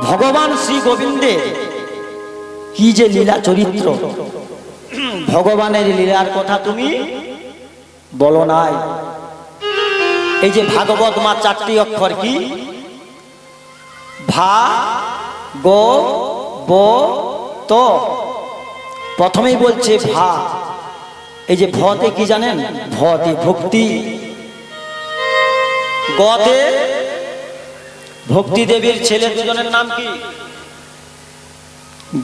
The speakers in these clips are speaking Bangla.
ভগবান শ্রী গোবিন্দের কি যে লীলা চরিত্র, ভগবানের লীলার কথা তুমি বলো নাই। এই যে ভাগবত মা চারটি অক্ষর কি, ভা গো ব ত, প্রথমেই বলছে ভা। এই যে ভতে কি জানেন, ভতে ভক্তি, গতে ভক্তি দেবীর ছেলে দুজনের নাম কি,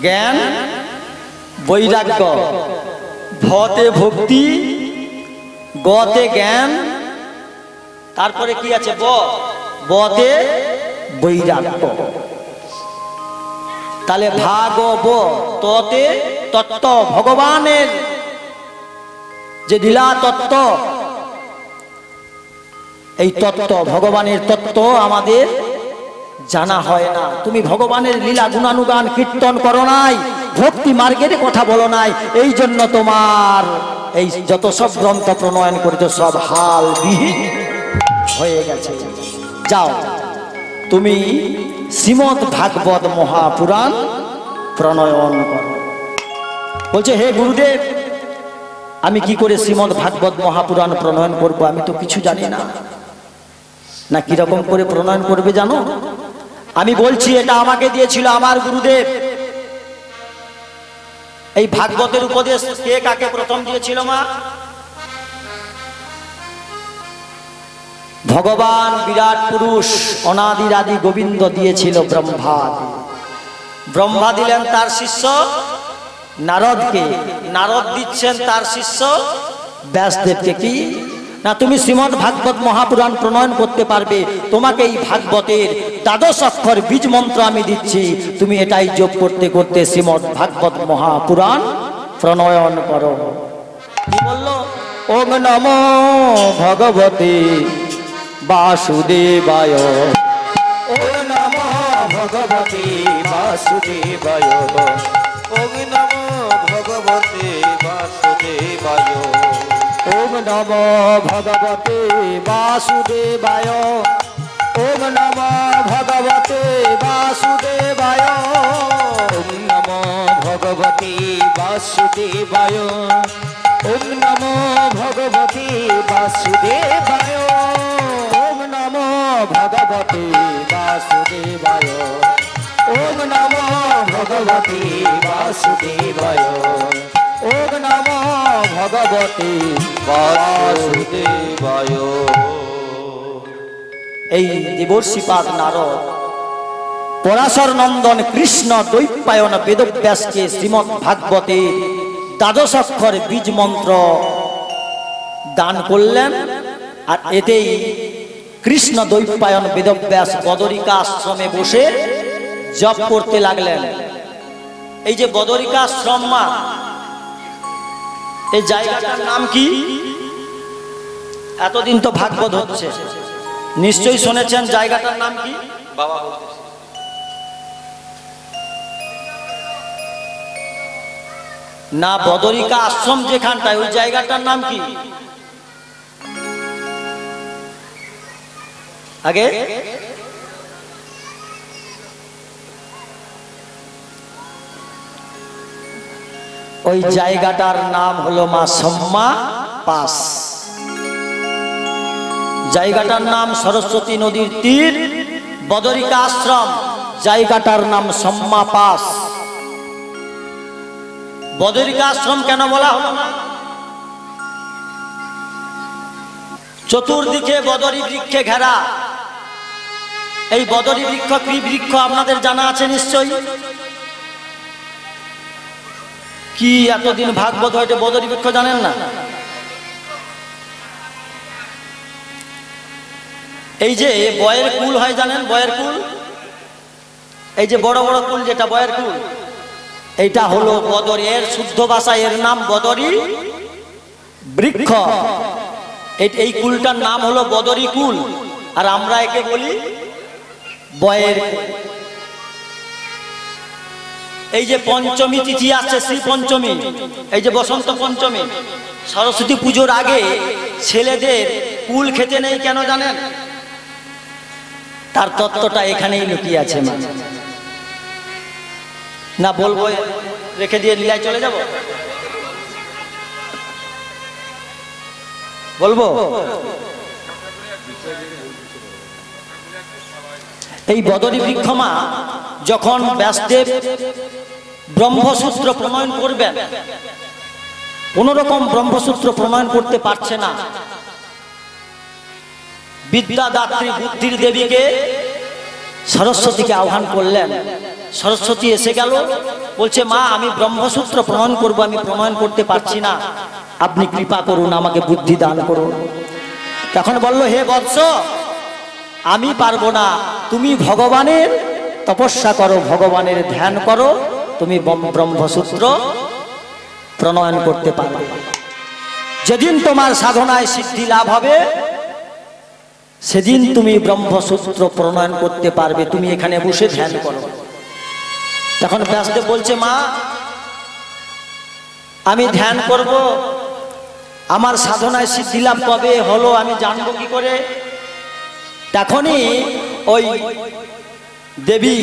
জ্ঞান বৈরাগ্য। ভতে ভক্তি, গতে জ্ঞান, তারপরে কি আছে বতে বৈরাগ্য। তাহলে ভাগব ততে তত্ত্ব, ভগবানের যে লীলা তত্ত্ব, এই তত্ত্ব ভগবানের তত্ত্ব আমাদের জানা হয় না। তুমি ভগবানের লীলা গুণানুগান কীর্তন করো নাই, ভক্তি মার্গের কথা বলো নাই, এই জন্য তোমার এই যত সব গ্রন্থ প্রণয়ন করেছ সব হাল বিহীন হয়ে গেছে। যাও তুমি শ্রীমদ্ ভাগবত মহাপুরাণ প্রণয়ন করো। বলছে হে গুরুদেব, আমি কি করে শ্রীমদ্ ভাগবত মহাপুরাণ প্রণয়ন করব, আমি তো কিছু জানি না। না কিরকম করে প্রণয়ন করবে জানো? আমি বলছি এটা আমাকে দিয়েছিল আমার গুরুদেব। এই ভাগবতের উপদেশ কে কাকে প্রথম দিয়েছিল মা? ভগবান বিরাট পুরুষ অনাদির আদি গোবিন্দ দিয়েছিল ব্রহ্মা। ব্রহ্মা দিলেন তার শিষ্য নারদকে, নারদ দিচ্ছেন তার শিষ্য ব্যাসদেবকে। কি না তুমি শ্রীমদ্ ভাগবত মহাপুরাণ প্রণয়ন করতে পারবে, তোমাকে এই ভাগবতের ১২ অক্ষর বীজ মন্ত্র আমি দিচ্ছি, তুমি এটাই জপ করতে করতে শ্রীমদ্ ভাগবত মহাপুরাণ প্রণয়ন করো। কি বললো? ওম নমো ভগবতে বাসুদেবায়, ওম নমো ভগবতে বাসুদেবায়, ওম নমো ভগবতে বাসুদেবায়, ওম নমো ভগবতে বাসুদেবায়, ওম নমো ভগবতে বাসুদেবায়, ওম নমো ভগবতে বাসুদেবায়, ওম নমো ভগবতে বাসুদেবায়, ওম নমো ভগবতে বাসুদেবায়, ওম নমো ভগবতে বাসুদেবায়, ওম নমো ভগবতে বাসুদেবায়। এই দেবর্ষিপাদ নারদ পরাশর নন্দন কৃষ্ণ দ্বৈপায়ন বেদব্যাসকে শ্রীমদ্ ভাগবতে ১২ অক্ষর বীজ মন্ত্র দান করলেন। আর এতেই কৃষ্ণ দ্বৈপায়ন বেদব্যাস বদরিকা আশ্রমে বসে জপ করতে লাগলেন। এই যে বদরিকা আশ্রম মা, এই জায়গাটার নাম কি? এতদিন তো ভাগবত হচ্ছে, নিশ্চয়ই শুনেছেন জায়গাটার নাম কি? বাবা না, বদরিকা আশ্রম যেখানটায়, ওই জায়গাটার নাম কি? আগে ওই জায়গাটার নাম হলো মা সম্মা পাস। জায়গাটার নাম সরস্বতী নদীর তীর, বদরিকা আশ্রম, জায়গাটার নাম সম্মা পাস। বদরিকা আশ্রম কেন বলা হলো না? চতুর্দিকে বদরি বৃক্ষে ঘেরা। এই বদরি বৃক্ষ কি বৃক্ষ আপনাদের জানা আছে নিশ্চয়ই। কি এতদিন ভাগবত হয়েছে বদরি বৃক্ষ জানেন না? এই যে বয়ের কুল হয় জানেন, বয়ের কুল, এই যে বড় বড় কুল যেটা বয়ের কুল, এইটা হলো বদরি। এর শুদ্ধ ভাষায় এর নাম বদরি বৃক্ষ। এই কুলটার নাম হলো বদরি কুল, আর আমরা একে বলি বয়ের। এই যে পঞ্চমী তিথি আসছে, শ্রী পঞ্চমী, এই যে বসন্ত পঞ্চমী, সরস্বতী পুজোর আগে ছেলেদের কুল খেতে নেই কেন জানেন? তার তত্ত্বটা এখানেই লুকিয়ে আছে মা। না বলবো, রেখে দিয়ে লীলায় চলে যাব? বলবো। এই বদরী বৃক্ষমা যখন ব্যাসদেব ব্রহ্মসূত্র প্রণয়ন করবেন, কোন রকম ব্রহ্মসূত্র প্রণয়ন করতে পারছে না, বিদ্যাদাত্রী বুদ্ধির দেবীকে সরস্বতীকে আহ্বান করলেন। সরস্বতী এসে গেল, বলছে মা আমি ব্রহ্মসূত্র প্রণয়ন করব, আমি প্রণয়ন করতে পারছি না, আপনি কৃপা করুন, আমাকে বুদ্ধি দান করুন। তখন বলল হে বৎস, আমি পারবো না, তুমি ভগবানের তপস্যা করো, ভগবানের ধ্যান করো, তুমি ব্রহ্মসূত্র প্রণয়ন করতে পারবে। যেদিন তোমার সাধনায় সিদ্ধি লাভ হবে সেদিন তুমি ব্রহ্মসূত্র প্রণয়ন করতে পারবে, তুমি এখানে বসে ধ্যান করো। তখন ব্যাসদেব বলছে মা আমি ধ্যান করব, আমার সাধনায় সিদ্ধি লাভ কবে হলো আমি জানবো কি করে? তখনই ওই দেবী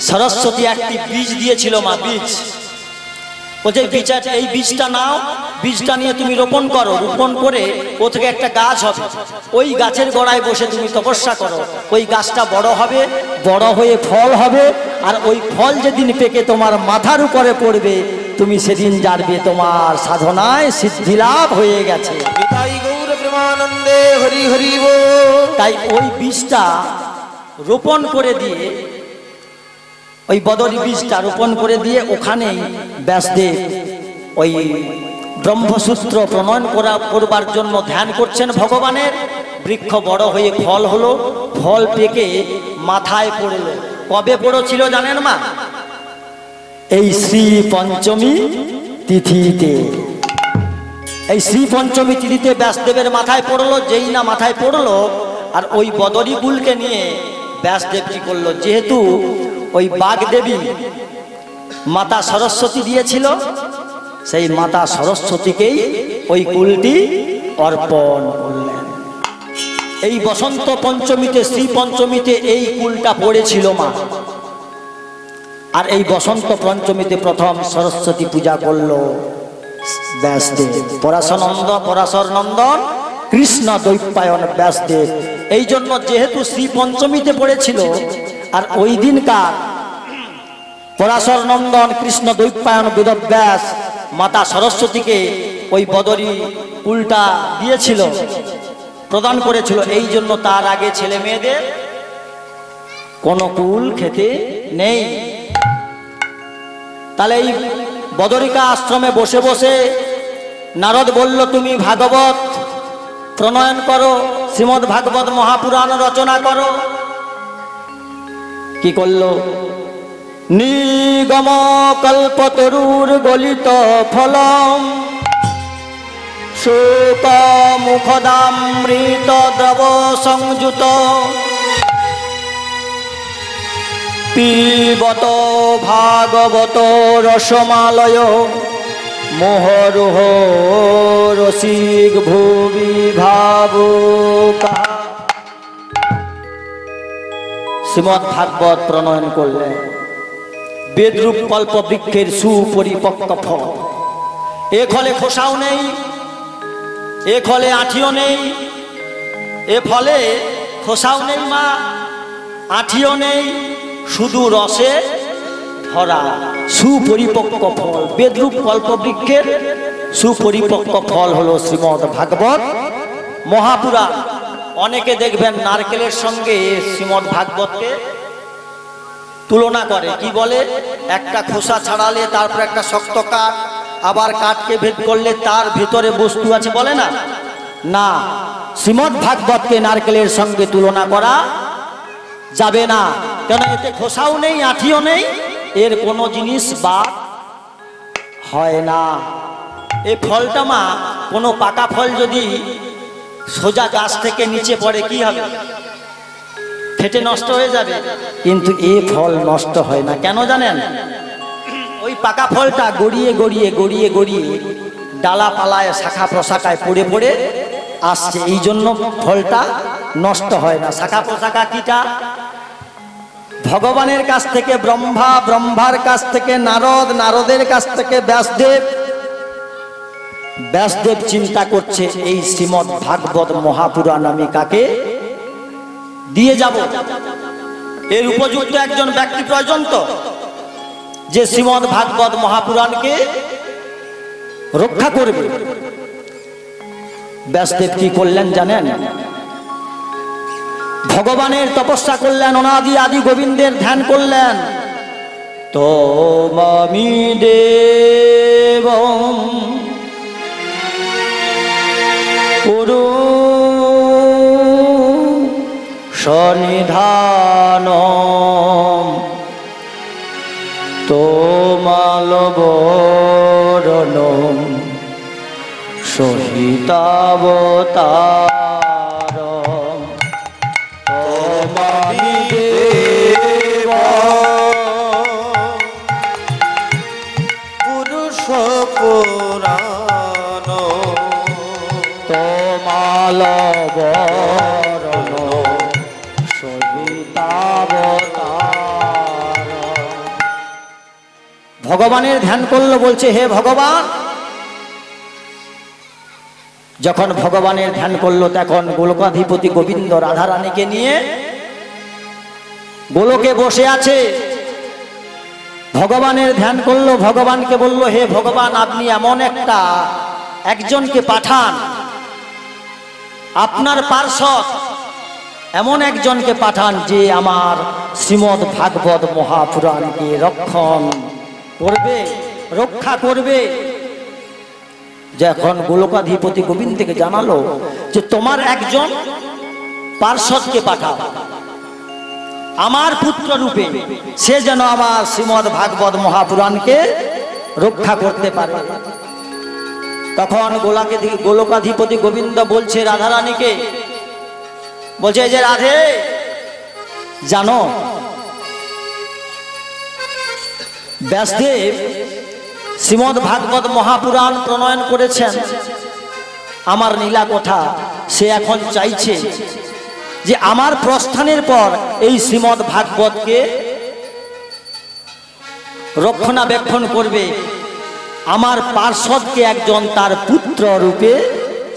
সরস্বতী একটি বীজ দিয়েছিল মা, বীজ। বলছে এই বীজটা নাও, বীজটা নিয়ে তুমি রোপণ করো, রোপণ করে ও থেকে একটা গাছ হবে, ওই গাছের গোড়ায় বসে তুমি তপস্যা করো, ওই গাছটা বড় হবে, বড় হয়ে ফল হবে, আর ওই ফল যেদিন পেকে তোমার মাথার উপরে পড়বে তুমি সেদিন জানবে তোমার সাধনায় সিদ্ধি লাভ হয়ে গেছে। তাই ওই বীজটা রোপণ করে দিয়ে, ওই বদরী বীজটা রোপণ করে দিয়ে ওখানেই ব্যাসদেব ওই ব্রহ্মসূত্র প্রণয়ন করবার জন্য ধ্যান করছেন ভগবানের। বৃক্ষ বড় হয়ে ফল হলো, ফল পেকে মাথায় পড়লো। কবে পড়েছিল জানেন মা? এই শ্রী পঞ্চমী তিথিতে। এই শ্রী পঞ্চমী তিথিতে ব্যাসদেবের মাথায় পড়লো। যেই না মাথায় পড়লো, আর ওই বদরী কুলকে নিয়ে ব্যাসদেব কি করলো, যেহেতু ওই বাগদেবী মাতা সরস্বতী দিয়েছিল, সেই মাতা সরস্বতীকেই ওই কুলটি অর্পণ করলেন। এই বসন্ত পঞ্চমীতে, শ্রী পঞ্চমীতে এই কুলটা পড়েছিল মা। আর এই বসন্ত পঞ্চমীতে প্রথম সরস্বতী পূজা করলো ব্যাসদেব। পরাশর নন্দন কৃষ্ণ দ্বৈপায়ন ব্যাসদেব। এই জন্য যেহেতু শ্রী পঞ্চমীতে পড়েছিল, আর ওই দিনকার পরাশর নন্দন কৃষ্ণ দ্বৈপায়ন বেদব্যাস মাতা সরস্বতীকে ওই বদরী কুলটা দিয়েছিল, প্রদান করেছিল। এই জন্য তার আগে ছেলে মেয়েদের কোন কুল খেতে নেই। তাহলে এই বদরিকা আশ্রমে বসে বসে নারদ বলল তুমি ভাগবত প্রণয়ন করো, শ্রীমদ্ ভাগবত মহাপুরাণ রচনা করো। কি করলো? নিগম কল্পতরুর গলিত ফলম শোক মুখদামৃত দ্রব সংযুত পিবত ভাগবত রসমালয় মোহরোহ রসিক ভুবি ভাবুকা। শ্রীমদ্ ভাগবত প্রণয়ন করলেন। বেদরূপ কল্প বৃক্ষের সুপরিপক্ক ফল। এ ফলে খোসাও নেই, এ ফলে আঠিও নেই, এ ফলে খোসাও নেই মা, আঠিও নেই, শুধু রসে ভরা সুপরিপক্ক ফল। বেদরূপ কল্প বৃক্ষের সুপরিপক্ক ফল হলো শ্রীমদ্ ভাগবত মহাপুরাণ। অনেকে দেখবেন নারকেলের সঙ্গে শ্রীমদ্ ভাগবতকে তুলনা করে। কি বলে? একটা খোসা ছাড়ালে তারপর একটা শক্ত কাঠ, আবার কাঠকে ভেদ করলে তার ভিতরে বস্তু আছে, বলে না? না, শ্রীমদ্ ভাগবতকে নারকেলের সঙ্গে তুলনা করা যাবে না, কেন এতে খোসাও নেই, আঠিও নেই, এর কোনো জিনিস বাদ হয় না। এই ফলটা মা, কোনো পাকা ফল যদি সোজা গাছ থেকে নিচে পড়ে কি হবে? ফেটে নষ্ট হয়ে যাবে। কিন্তু এই ফল নষ্ট হয় না। কেন জানেন? ওই পাকা ফলটা গড়িয়ে গড়িয়ে গড়িয়ে গড়িয়ে ডালাপালায় শাখা প্রশাখায় পড়ে পড়ে আসছে, এই জন্য ফলটা নষ্ট হয় না। শাখা প্রশাখা কিটা? ভগবানের কাছ থেকে ব্রহ্মা, ব্রহ্মার কাছ থেকে নারদ, নারদের কাছ থেকে ব্যাসদেব। ব্যাসদেব চিন্তা করছে এই শ্রীমদ্ ভাগবত মহাপুরাণ আমি কাকে দিয়ে যাব? এর উপযুক্ত একজন ব্যক্তি প্রয়োজন তো, যে শ্রীমদ্ ভাগবত মহাপুরাণকে রক্ষা করবে। ব্যাসদেব কি করলেন জানেন? ভগবানের তপস্যা করলেন, অনাদি আদি গোবিন্দের ধ্যান করলেন। তোমামি দেবং পুরু সনিধানম তোমালবরণম সহিতাবতারম তোমামি দেব পুরুষ পুরাণ তোমালবরণ সহিতাবতার। ভগবানের ধ্যান করলো, বলছে হে ভগবান। যখন ভগবানের ধ্যান করলো তখন গোলকাধিপতি গোবিন্দ রাধারানীকে নিয়ে গোলকে বসে আছে। ভগবানের ধ্যান করলো, ভগবানকে বলল হে ভগবান, আপনি এমন একজনকে পাঠান, আপনার পার্ষদ এমন একজনকে পাঠান যে আমার শ্রীমদ্ ভাগবত মহাপুরাণকে রক্ষণ করবে, রক্ষা করবে। যখন গোলকাধিপতি গোবিন্দকে জানালো যে তোমার একজন পার্ষদকে পাঠাও আমার পুত্র রূপে, সে যেন আমার শ্রীমদ্ ভাগবত মহাপুরাণকে রক্ষা করতে পারে। তখন গোলকাধিপতি গোবিন্দ বলছে রাধারানীকে, বলছে যে রাধে, জানো ব্যাসদেব শ্রীমদ্ ভাগবত মহাপুরাণ প্রণয়ন করেছেন আমার নীলাকঠা। সে এখন চাইছে যে আমার প্রস্থানের পর এই শ্রীমদ্ ভাগবতকে রক্ষণাবেক্ষণ করবে। আমার পার্ষদকে একজন তার পুত্র রূপে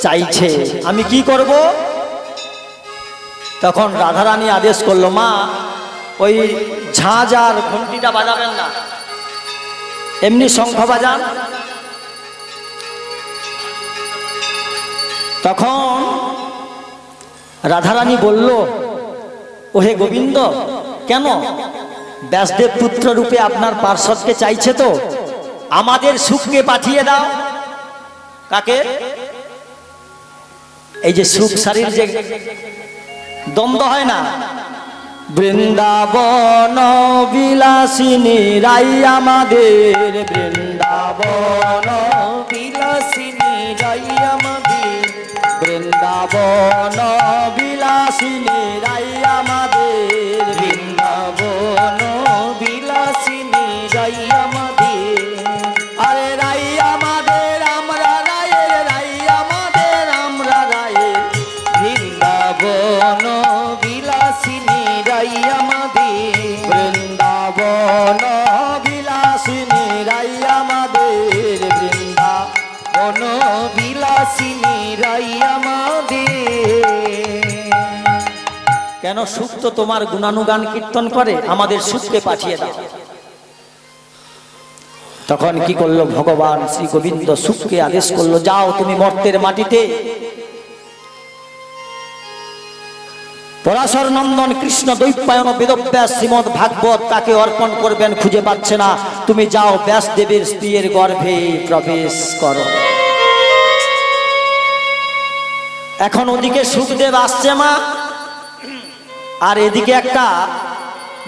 চাইছে, আমি কি করব? তখন রাধারানী আদেশ করলো, মা ওই ঝাঁঝ আর ঘন্টিটা বাজাবেন না, এমনি শঙ্খ বাজান। তখন রাধারানী বলল, ওহে গোবিন্দ, কেন? ব্যাসদেব পুত্র রূপে আপনার পার্ষদকে চাইছে, তো আমাদের সুখকে পাঠিয়ে দাও। কাকে? এই যে সুখ শারীর যে দ্বন্দ্ব হয় না, বৃন্দাবন বিলাসিনী রাই আমাদের, বৃন্দাবন বিলাসিনী রাই আমাদের, বৃন্দাবন বিলাসিনী রাই আমাদের, বৃন্দাবন বিলাসিনী রাই আমাদের। আরে রাই আমাদের, আমরা রায়ের, রাই আমাদের, আমরা রায়ের, বৃন্দাবন বিলাসিনী রাই আমাদের, বৃন্দাবন বিলাসিনী রাই আমাদের, বৃন্দাবন বিলাসিনী রাই আমাদের। কেন? সুখ তো তোমার গুণানুগান কীর্তন করে, আমাদের সুখকে পাঠিয়ে দাও। তখন কি করলো ভগবান শ্রী গোবিন্দ? সুখকে আদেশ করলো, যাও তুমি মর্তের মাটিতে পরাশর নন্দন কৃষ্ণ দৈপায়ন বেদব্যাস শ্রীমদ্ ভাগবত তাকে অর্পণ করবেন, খুঁজে পাচ্ছে না, তুমি যাও ব্যাসদেবের স্ত্রীর গর্ভে প্রবেশ করো। এখন ওদিকে সুখদেব আসছে মা, আর এদিকে একটা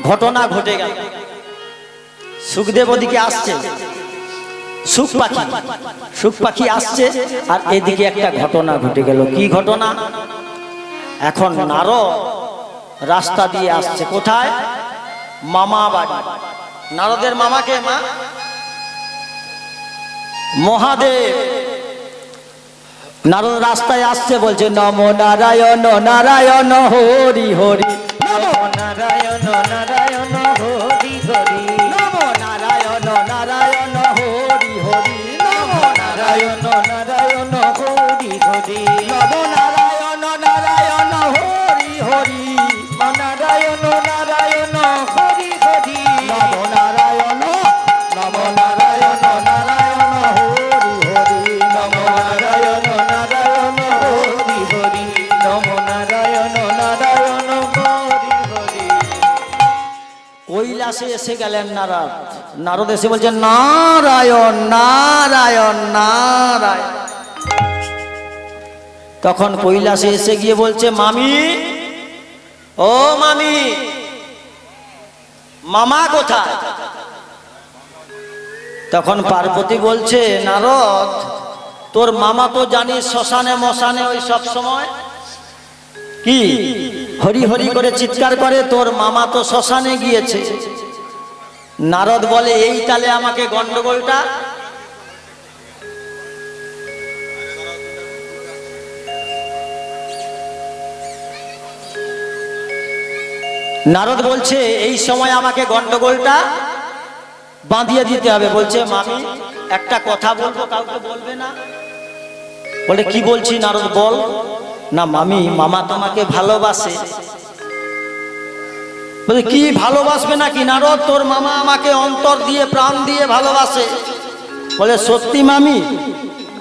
ঘটনা ঘটে গেল। সুখদেব ওদিকে আসছে, সুখ পাখি আসছে, আর এদিকে একটা ঘটনা ঘটে গেল। কি ঘটনা? এখন নারদ রাস্তা দিয়ে আসছে, কোথায়? মামা বাড়ি। নারদের মামাকে মা মহাদেব। নারদ রাস্তায় আসছে, বলছে নমো নারায়ণ নারায়ণ হরি হরি, নমো নারায়ণ নারায়ণ কৈলাসে এসে গেলেন নারদ। নারদ এসে বলছেন নারায়ণ নারায়ণ নারায়ণ। তখন কৈলাসে এসে গিয়ে বলছে মামি, ও মামি, মামা কোথায়? তখন পার্বতী বলছে নারদ, তোর মামা তো জানিস শ্মশানে মশানে ওই সব সময় কি হরি হরি করে চিৎকার করে, তোর মামা তো শ্মশানে গিয়েছে। নারদ বলে এই তালে আমাকে গন্ডগোলটা। নারদ বলছে এই সময় আমাকে গন্ডগোলটা বাঁধিয়ে দিতে হবে। বলছে মামি একটা কথা বলবো, কাউকে বলবে না। বলে কি বলছি নারদ বল। না মামি, মামা তোমাকে ভালোবাসে। বলে কি ভালোবাসবে নাকি নারদ, তোর মামা আমাকে অন্তর দিয়ে প্রাণ দিয়ে ভালোবাসে। বলে সত্যি মামি,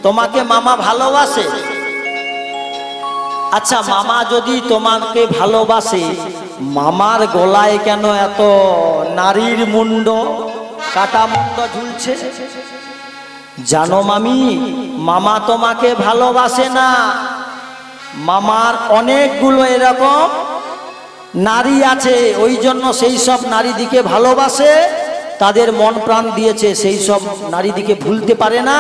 তোমাকে মামা ভালোবাসে? আচ্ছা মামা যদি তোমাকে ভালোবাসে, মামার গলায় কেন এত নারীর মুন্ড, কাটা মুন্ড ঝুলছে? জানো মামি, মামা তোমাকে ভালোবাসে না, মামার অনেকগুলো এরকম নারী আছে, ওই জন্য সেই সব নারী দিকে ভালোবাসে, তাদের মন প্রাণ দিয়েছে, সেই সব নারী দিকে ভুলতে পারে না,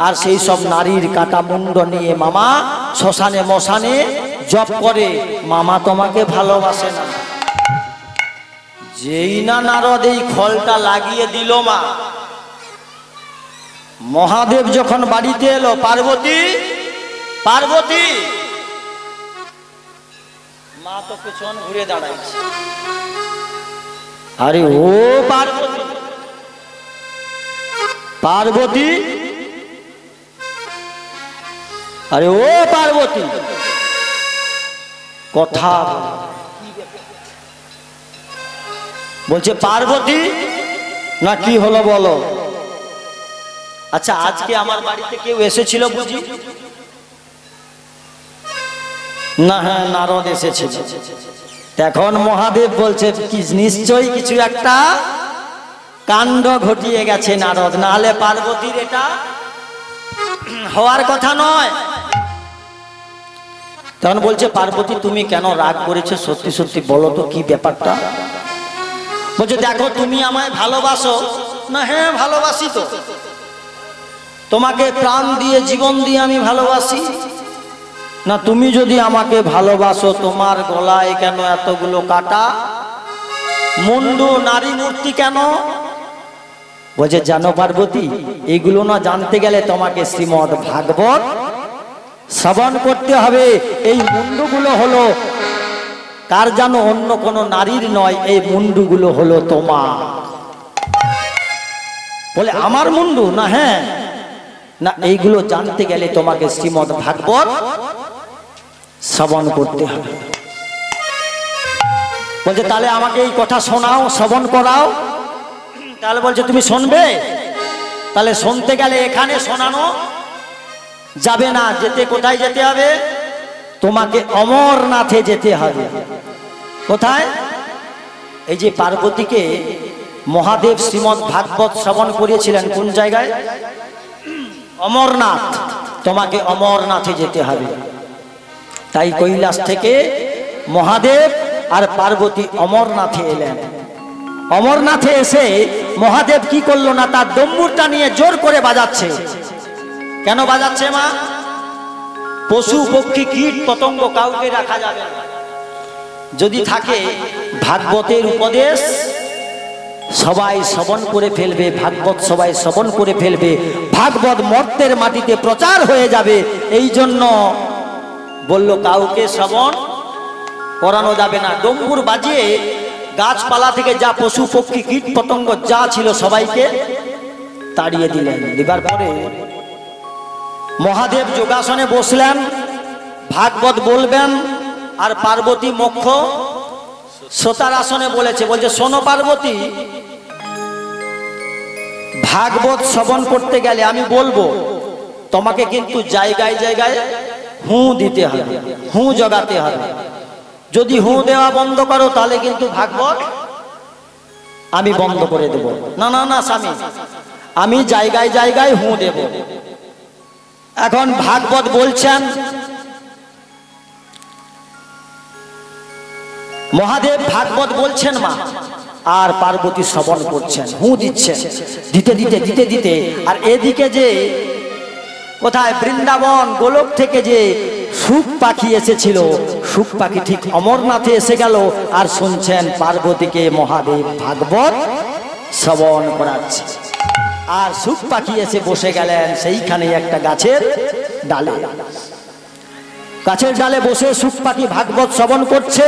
আর সেই সব নারীর কাটা মুন্ড নিয়ে মামা শ্মশানে মশানে জপ করে। মামা তোমাকে ভালোবাসে না। যেই না নারদ এই খলটা লাগিয়ে দিল মা, মহাদেব যখন বাড়িতে এলো, পার্বতী পার্বতী, মা তো পেছন ঘুরে দাঁড়াইছে। আরে ও পার্বতী, পার্বতী, আরে ও পার্বতী, কথা বলছে পার্বতী না কি হলো বলো। আচ্ছা আজকে আমার বাড়িতে কেউ এসেছিল বুঝি? না হ্যাঁ নারদ এসেছিল। তখন মহাদেব বলছে কি নিশ্চয়ই কিছু একটা কাণ্ড ঘটিয়ে গেছে নারদ, নাহলে পার্বতীর এটা হওয়ার কথা নয়। তখন বলছে পার্বতী তুমি কেন রাগ করেছো, সত্যি সত্যি বলো তো কি ব্যাপারটা। বলছে দেখো তুমি আমায় ভালোবাসো না? হ্যাঁ ভালোবাসি তো, তোমাকে প্রাণ দিয়ে জীবন দিয়ে আমি ভালোবাসি। না তুমি যদি আমাকে ভালোবাসো, তোমার গলায় কেন এতগুলো কাটা মুন্ডু নারী মূর্তি কেন? বলছে জানো পার্বতী, এগুলো না জানতে গেলে তোমাকে শ্রীমদ ভাগবত শ্রবণ করতে হবে। এই মুন্ডুগুলো হলো কার জানো? অন্য কোনো নারীর নয়, এই মুন্ডুগুলো হলো তোমার। বলে আমার মুন্ডু? না হ্যাঁ, না এইগুলো জানতে গেলে তোমাকে শ্রীমদ ভাগবত শ্রবণ করতে হবে। বলছে তাহলে আমাকে এই কথা শোনাও, শ্রবণ করাও। তাহলে বলছে তুমি শুনবে? তাহলে শুনতে গেলে এখানে শোনানো যাবে না, যেতে কোথায় যেতে হবে? তোমাকে অমরনাথে যেতে হবে। কোথায়? এই যে পার্বতীকে মহাদেব শ্রীমদ ভাগবত শ্রবণ করিয়েছিলেন কোন জায়গায়? অমরনাথ। তোমাকে অমরনাথে যেতে হবে। তাই কৈলাস থেকে মহাদেব আর পার্বতী অমরনাথে এলেন। অমরনাথে এসে মহাদেব কি করলো না, তার ডম্বুরটা নিয়ে জোর করে বাজাচ্ছে। কেন বাজাচ্ছে মা? পশু পক্ষী কীট পতঙ্গ কাউকে রাখা যাবে না, যদি থাকে ভাগবতের উপদেশ সবাই শ্রবণ করে ফেলবে, ভাগবত সবাই শ্রবণ করে ফেলবে, ভাগবত মর্তের মাটিতে প্রচার হয়ে যাবে। এই জন্য বলল কাউকে শ্রবণ করানো যাবে না। ডম্বুর বাজিয়ে গাছপালা থেকে যা পশু পক্ষী কীট পতঙ্গ যা ছিল সবাইকে তাড়িয়ে দিলেন। দিবার পরে মহাদেব যোগাসনে বসলেন, ভাগবত বলবেন, আর পার্বতী মোক্ষ শ্রোতার আসনে বলেছে। বলছে শোনো পার্বতী, ভাগবত শ্রবণ করতে গেলে আমি বলবো, তোমাকে কিন্তু জায়গায় জায়গায় হু দিতে হবে, হু জগাতে হবে। যদি হু দেওয়া বন্ধ করো তাহলে কিন্তু ভাগবত আমি বন্ধ করে দেব। না না না স্বামী, আমি জায়গায় জায়গায় হু দেব। এখন ভাগবত বলছেন মহাদেব, ভাগবত বলছেন মা, আর পার্বতী শ্রবণ করছেন, হু দিচ্ছেন, দিতে দিতে দিতে দিতে। আর এদিকে যে কোথায় বৃন্দাবন গোলক থেকে যে সুখ পাখি এসেছিল, সুখ পাখি ঠিক অমরনাথে এসে গেল আর শুনছেন পার্বতীকে মহাদেব ভাগবত শ্রবণ করাচ্ছে। আর সুখ পাখি এসে বসে গেলেন সেইখানে একটা গাছের ডালে। গাছের ডালে বসে সুখ পাখি ভাগবত শ্রবণ করছে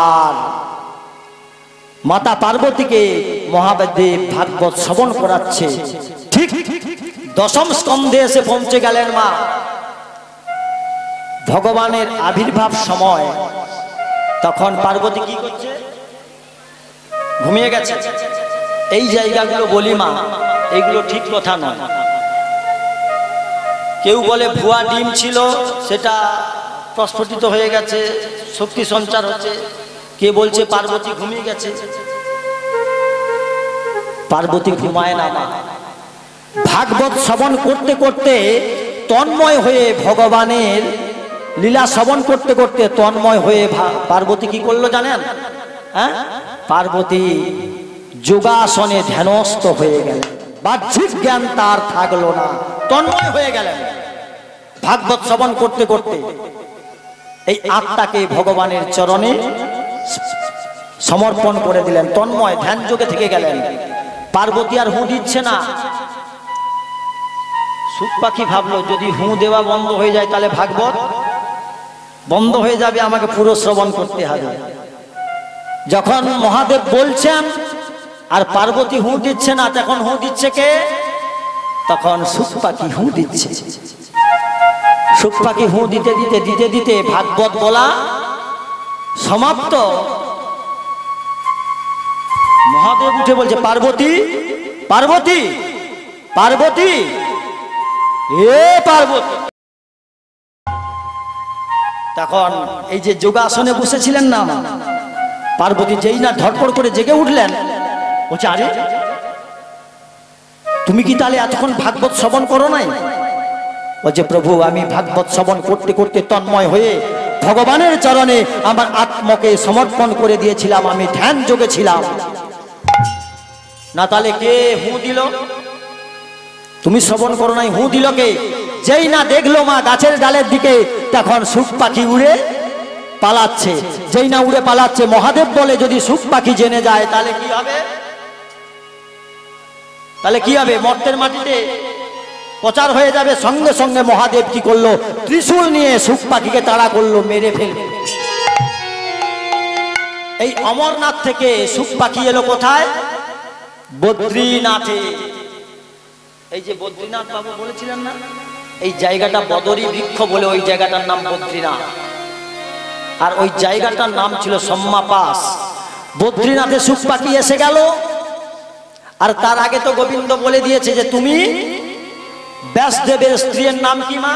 আর মাতা পার্বতীকে মহাদেব ভাগবত শ্রবণ করাচ্ছে। ঠিক দশম স্কন্ধে এসে পৌঁছে গেলেন মা। ভগবানের আবির্ভাব সময়, তখন পার্বতী কি করছে? ঘুমিয়ে গেছে। এই জায়গাগুলো বলি মা, এইগুলো ঠিক কথা নয়। কেউ বলে ভুয়া ডিম ছিল, সেটা প্রস্ফুটিত হয়ে গেছে, শক্তি সঞ্চার হচ্ছে। কে বলছে পার্বতী ঘুমিয়ে গেছে? পার্বতী ঘুমায় না মা। ভাগবত শ্রবণ করতে করতে তন্ময় হয়ে, ভগবানের লীলা শ্রবণ করতে করতে তন্ময় হয়ে পার্বতী কি করলো জানেন? হ্যাঁ, পার্বতী যোগাসনে ধ্যানস্থ হয়ে গেলেন। বাহ্যিক জ্ঞান তার থাকলো না, তন্ময় হয়ে গেলেন ভাগবত শ্রবণ করতে করতে। এই আত্মাকে ভগবানের চরণে সমর্পণ করে দিলেন, তন্ময় ধ্যান যোগে থেকে গেলেন। পার্বতী আর হু দিচ্ছে না। সুখ পাখি ভাবলো যদি হু দেওয়া বন্ধ হয়ে যায় তাহলে ভাগবত বন্ধ হয়ে যাবে, আমাকে পুরো শ্রবণ করতে হবে। যখন মহাদেব বলছেন আর পার্বতী হু দিচ্ছে না, তখন হু দিচ্ছে কে? তখন সুখ পাখি হু দিচ্ছে। সুখ পাখি হু দিতে দিতে দিতে দিতে ভাগবত বলা সমাপ্ত। মহাদেব উঠে বলছে পার্বতী, পার্বতী, পার্বতী, এ পার্বতী। তখন এই যে যোগাসনে বসেছিলেন না পার্বতী, যেই না ধড়পড় করে জেগে উঠলেন, বলছে আরে তুমি কি তাহলে এতক্ষণ ভাগবত শ্রবণ করো নাই? বলছে প্রভু, আমি ভাগবত শ্রবণ করতে করতে তন্ময় হয়ে ভগবানের চরণে আমার আত্মাকে সমর্পণ করে দিয়েছিলাম, আমি ধ্যান যোগে ছিলাম। না তাহলে কে হু দিল? তুমি শ্রবণ করো নাই, হু দিল কে? যেই না দেখলো মা গাছের ডালের দিকে, তখন সুখ পাখি উড়ে পালাচ্ছে। যেই না উড়ে পালাচ্ছে, মহাদেব বলে যদি সুখ পাখি জেনে যায় তাহলে কি হবে? তাহলে কি হবে? মর্তের মাটিতে প্রচার হয়ে যাবে। সঙ্গে সঙ্গে মহাদেব কি করলো? ত্রিশূল নিয়ে সুখ পাখিকে তাড়া করলো, মেরে ফেলবে। এই অমরনাথ থেকে সুখ পাখি এলো কোথায়? বদ্রীনাথে। এই যে বদ্রীনাথ বাবু বলেছিলেন না, এই জায়গাটা বদরী বৃক্ষ বলে ওই জায়গাটার নাম বদ্রীনাথ। আর ওই জায়গাটার নাম ছিল সম্মাপাস। বদ্রীনাথে সুখ পাখি এসে গেল। আর তার আগে তো গোবিন্দ বলে দিয়েছে যে তুমি ব্যাসদেবের স্ত্রীর নাম কি মা?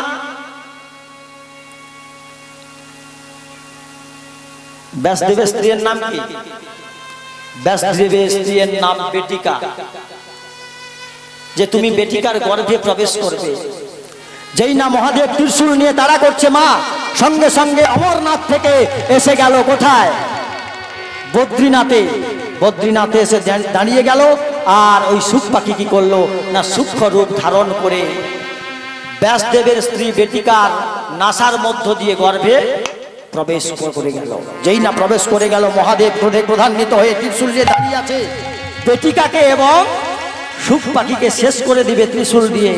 ব্যাসদেবের স্ত্রীর নাম কি? ব্যাসদেবের স্ত্রীর নাম বেটিকা। যে তুমি বেটিকার গর্ভে প্রবেশ করবে। যেই না মহাদেব ত্রিশূল নিয়ে তাড়া করছে মা, সঙ্গে সঙ্গে অমরনাথ থেকে এসে গেল কোথায়? বদ্রীনাথে। বদ্রীনাথে এসে দাঁড়িয়ে গেল। আর ওই সুখ পাখি কি করলো না, সূক্ষ্ম রূপ ধারণ করে ব্যাসদেবের স্ত্রী বেটিকার নাসার মধ্য দিয়ে গর্ভে প্রবেশ করে গেল। যেই না প্রবেশ করে গেল, মহাদেব ক্রোধে ক্রোধান্বিত হয়ে ত্রিশূল নিয়ে দাঁড়িয়ে আছে। বেটিকাকে এবং সুখ পাখিকে শেষ করে দিবে ত্রিশূল দিয়ে।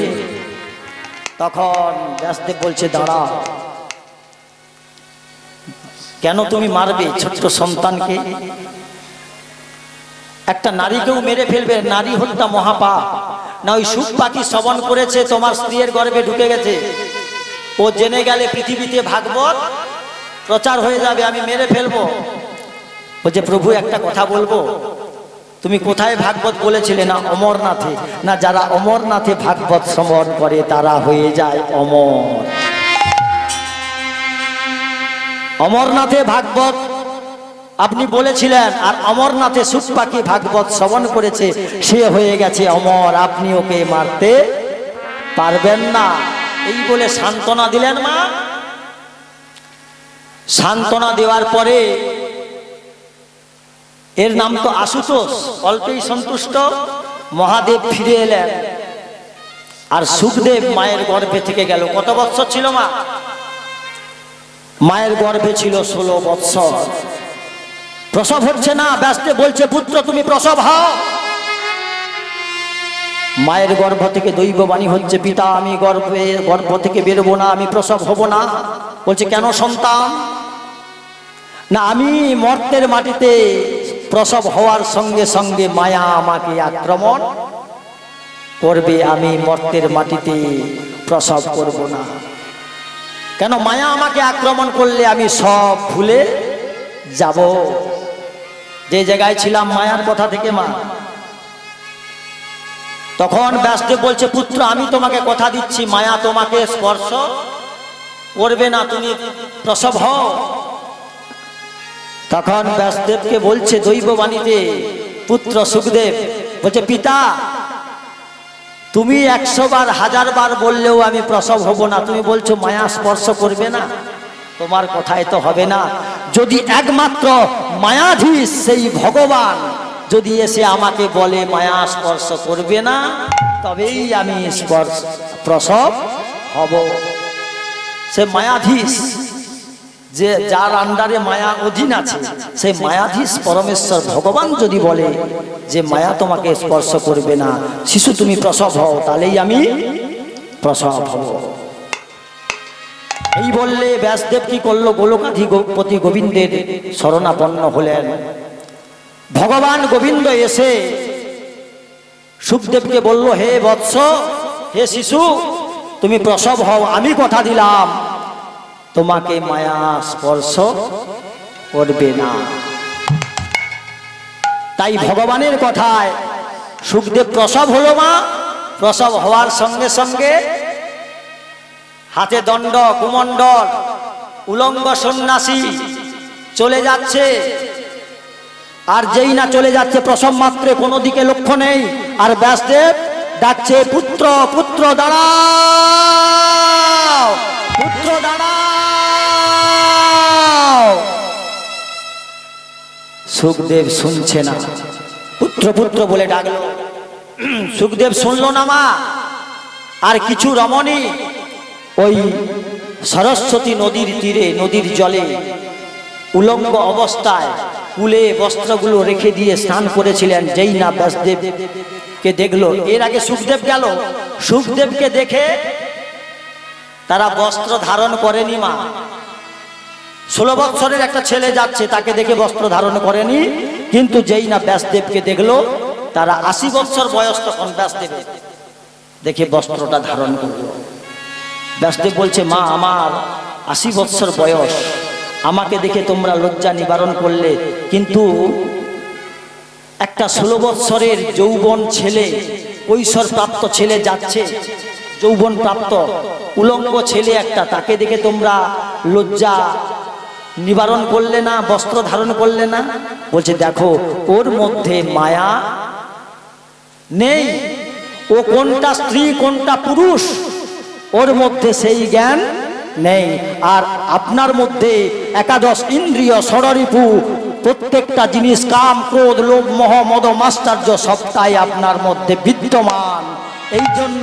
তখন ব্যাসদেব বলছে দাঁড়া, কেন তুমি মারবে ছোট্ট সন্তানকে? একটা নারীকেও মেরে ফেলবে, নারী হত্যা মহাপাপ। না ওই সুখ পাখি শ্রবণ করেছে, তোমার স্ত্রীর গর্ভে ঢুকে গেছে, ও জেনে গেলে পৃথিবীতে ভাগবত প্রচার হয়ে যাবে, আমি মেরে ফেলবো। বলছে প্রভু একটা কথা বলবো, তুমি কোথায় ভাগবত বলেছিলে? না অমরনাথে। না যারা অমরনাথে ভাগবত শ্রবণ করে তারা হয়ে যায় অমর। অমরনাথে ভাগবত আপনি বলেছিলেন, আর অমরনাথে সুখ পাখি ভাগবত শ্রবণ করেছে, সে হয়ে গেছে অমর, আপনি ওকে মারতে পারবেন না। এই বলে সান্ত্বনা দিলেন মা। সান্ত্বনা দেওয়ার পরে, এর নাম তো আশুতোষ, অল্পেই সন্তুষ্ট, মহাদেব ফিরে এলেন। আর সুখদেব মায়ের গর্ভে থেকে গেল। কত বৎসর ছিল মা? মায়ের গর্ভে ছিল 16 বৎসর। প্রসব হচ্ছে না, ব্যাসদেব বলছে পুত্র তুমি প্রসব হও। মায়ের গর্ভ থেকে দৈববাণী হচ্ছে, পিতা আমি গর্ভ থেকে বেরোবো না, আমি প্রসব হব না। বলছে কেন সন্তান? না, আমি মর্তের মাটিতে প্রসব হওয়ার সঙ্গে সঙ্গে মায়া আমাকে আক্রমণ করবে, আমি মর্তের মাটিতে প্রসব করব না। কেন? মায়া আমাকে আক্রমণ করলে আমি সব ভুলে যাব, যে জায়গায় ছিলাম মায়ার কথা থেকে মা। তখন ব্যাসদেব বলছে পুত্র আমি তোমাকে কথা দিচ্ছি, মায়া তোমাকে স্পর্শ করবে না, তুমি প্রসব হও। তখন ব্যাসদেবকে বলছে দৈববাণীতে পুত্র সুখদেব, বলছে পিতা তুমি 100 বার 1000 বার বললেও আমি প্রসব হব না, তুমি বলছো মায়া স্পর্শ করবে না, তোমার কথায় তো হবে না। যদি একমাত্র মায়াধীশ সেই ভগবান যদি এসে আমাকে বলে মায়া স্পর্শ করবে না, তবেই আমি প্রসব হব। সে মায়াধীশ, যে যার আন্ডারে মায়া অধীন আছে, সেই মায়াধীশ পরমেশ্বর ভগবান যদি বলে যে মায়া তোমাকে স্পর্শ করবে না, শিশু তুমি প্রসব হও, তাহলেই আমি প্রসব হব। এই বললে ব্যাসদেব কি করলো? গোলকাধিপতি গোবিন্দের শরণাপন্ন হলেন। ভগবান গোবিন্দ এসে সুখদেবকে বলল, হে বৎস, হে শিশু, তুমি প্রসব হও, আমি কথা দিলাম তোমাকে মায়া স্পর্শ করবে না। তাই ভগবানের কথায় সুখদেব প্রসব হলো মা। প্রসব হওয়ার সঙ্গে সঙ্গে হাতে দণ্ড, কুমণ্ডল, উলঙ্গ সন্ন্যাসী চলে যাচ্ছে। আর যেই না চলে যাচ্ছে, প্রসব মাত্রে কোনো দিকে লক্ষ্য নেই, আর ব্যাসদেব ডাকছে পুত্র পুত্র দাঁড়াও, পুত্র দাঁড়াও। সুখদেব শুনছে না, পুত্র পুত্র বলে ডাকলো, সুখদেব শুনলো না মা। আর কিছু রমণী ওই সরস্বতী নদীর তীরে, নদীর জলে উলঙ্গ অবস্থায় কুলে বস্ত্রগুলো রেখে দিয়ে স্নান করেছিলেন। যেই না ব্যাসদেবকে দেখলো, এর আগে সুখদেব গেল, সুখদেবকে দেখে তারা বস্ত্র ধারণ করেনি মা। 16 বৎসরের একটা ছেলে যাচ্ছে, তাকে দেখে বস্ত্র ধারণ করেনি, কিন্তু যেই না ব্যাসদেবকে দেখলো, তারা 80 বৎসর বয়স তখন ব্যাসদেবের, দেখে বস্ত্রটা ধারণ করলো। ব্যাসদেব বলছে মা আমার 80 বৎসর বয়স, আমাকে দেখে তোমরা লজ্জা নিবারণ করলে, কিন্তু একটা 16 বৎসরের যৌবন ছেলে, কৈশোর প্রাপ্ত ছেলে যাচ্ছে, যৌবন প্রাপ্ত উলঙ্গ ছেলে একটা, তাকে দেখে তোমরা লজ্জা নিবারণ করলে না, বস্ত্র ধারণ করলে না। বলছে দেখো ওর মধ্যে মায়া নেই, ও কোনটা স্ত্রী কোনটা পুরুষ ওর মধ্যে সেই জ্ঞান নেই। আর আপনার মধ্যে 11 ইন্দ্রিয় ষড়রিপু, প্রত্যেকটা জিনিস কাম ক্রোধ লোভ মোহ মদ মাশ্চর্য সবটাই আপনার মধ্যে বিদ্যমান। এই জন্য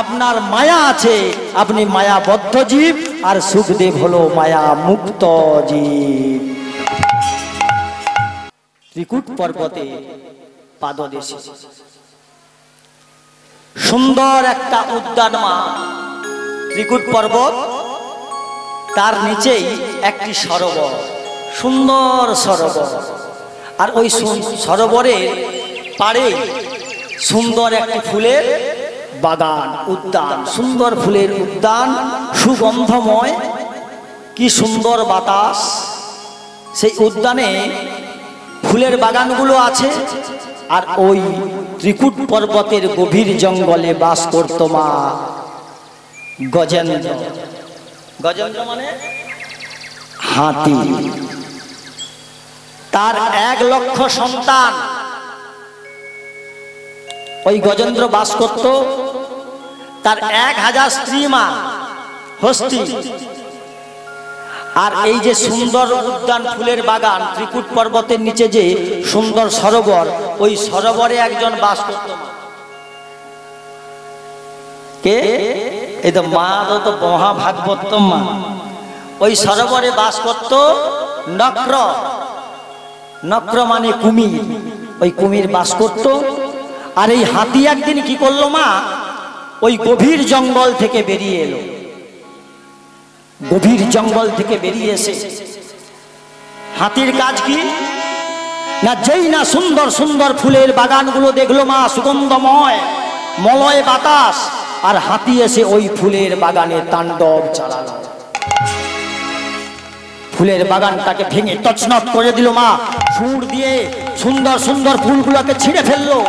আপনার মায়া আছে, আপনি মায়াবদ্ধ জীব, আর সুখদেব হলো মায়া মুক্ত জীব। ত্রিকুট পর্বতে পাদদেশে সুন্দর একটা উদ্যান মা, ত্রিকুট পর্বত, তার নিচেই একটি সরোবর, সুন্দর সরোবর। আর ওই সরোবরের পাড়ে সুন্দর একটি ফুলের বাগান, উদ্যান, সুন্দর ফুলের উদ্যান, সুগন্ধময়, কি সুন্দর বাতাস। সেই উদ্যানে ফুলের বাগানগুলো আছে। আর ওই ত্রিকুট পর্বতের গভীর জঙ্গলে বাস করত মা গজেন্দ্র। গজেন্দ্র মানে হাতি। তার 1,00,000 সন্তান। ওই গজেন্দ্র বাস করত, তার 1000 স্ত্রী মা হস্তি। আর এই যে সুন্দর উদ্যান ফুলের বাগান, ত্রিকুট পর্বতের নিচে যে সুন্দর সরোবর, ওই সরোবরে একজন বাস করত। কে? এই তো মা, তো মহাভাগবত মা। ওই সরোবরে বাস করত নক্র। নক্র মানে কুমির। ওই কুমির বাস করত। আর এই হাতি একদিন কি করলো মা, ওই গভীর জঙ্গল থেকে বেরিয়ে এলো। গভীর জঙ্গল থেকে বেরিয়ে এসে হাতির কাজ কি না, যেই না সুন্দর সুন্দর ফুলের বাগানগুলো দেখলো মা, সুগন্ধময় মলয় বাতাস, আর হাতি এসে ওই ফুলের বাগানে তাণ্ডব চালালো। ফুলের বাগানটাকে ভেঙে তছনছ করে দিল মা, সুর দিয়ে সুন্দর সুন্দর ফুলগুলোকে ছিঁড়ে ফেললো।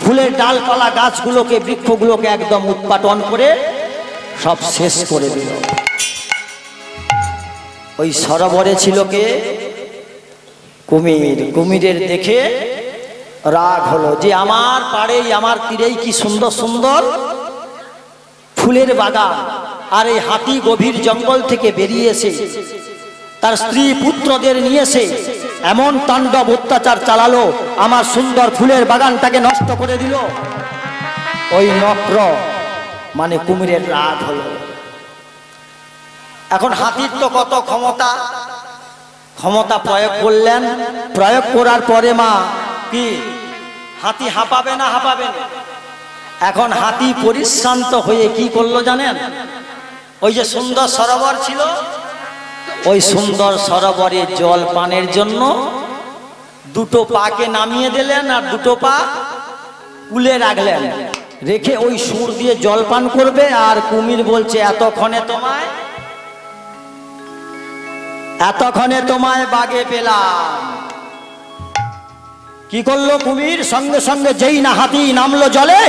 ফুলের ডালপালা গাছগুলোকে, বৃক্ষগুলোকে একদম উৎপাটন করে সব শেষ করে দিল। ওই সরোবরে ছিল কে? কুমির। কুমিরের দেখে রাগ হলো যে আমার পাড়েই, আমার তীরেই কি সুন্দর সুন্দর ফুলের বাগান, আর এই হাতি গভীর জঙ্গল থেকে বেরিয়ে এসে তার স্ত্রী পুত্রদের নিয়ে এসে এমন তাণ্ডব অত্যাচার চালালো, আমার সুন্দর ফুলের বাগানটাকে নষ্ট করে দিল। ওই নক্র মানে কুমিরের রাগ হলো। এখন হাতির তো কত ক্ষমতা, ক্ষমতা প্রয়োগ করলেন। প্রয়োগ করার পরে মা কি হাতি হাঁপাবে না হাঁপাবে না? এখন হাতি পরিশ্রান্ত হয়ে কি করলো জানেন? ওই যে সুন্দর সরোবর ছিল, ওই সুন্দর সরোবরে জল পানের জন্য দুটো পাকে নামিয়ে দিলেন, আর দুটো পা কুলে রাখলেন। রেখে ওই সুর দিয়ে জল পান করবে। আর কুমির বলছে এতক্ষণে তোমায় বাগে পেলাম। কি করলো কুমির? সঙ্গে সঙ্গে যেই না হাতি নামলো জলে,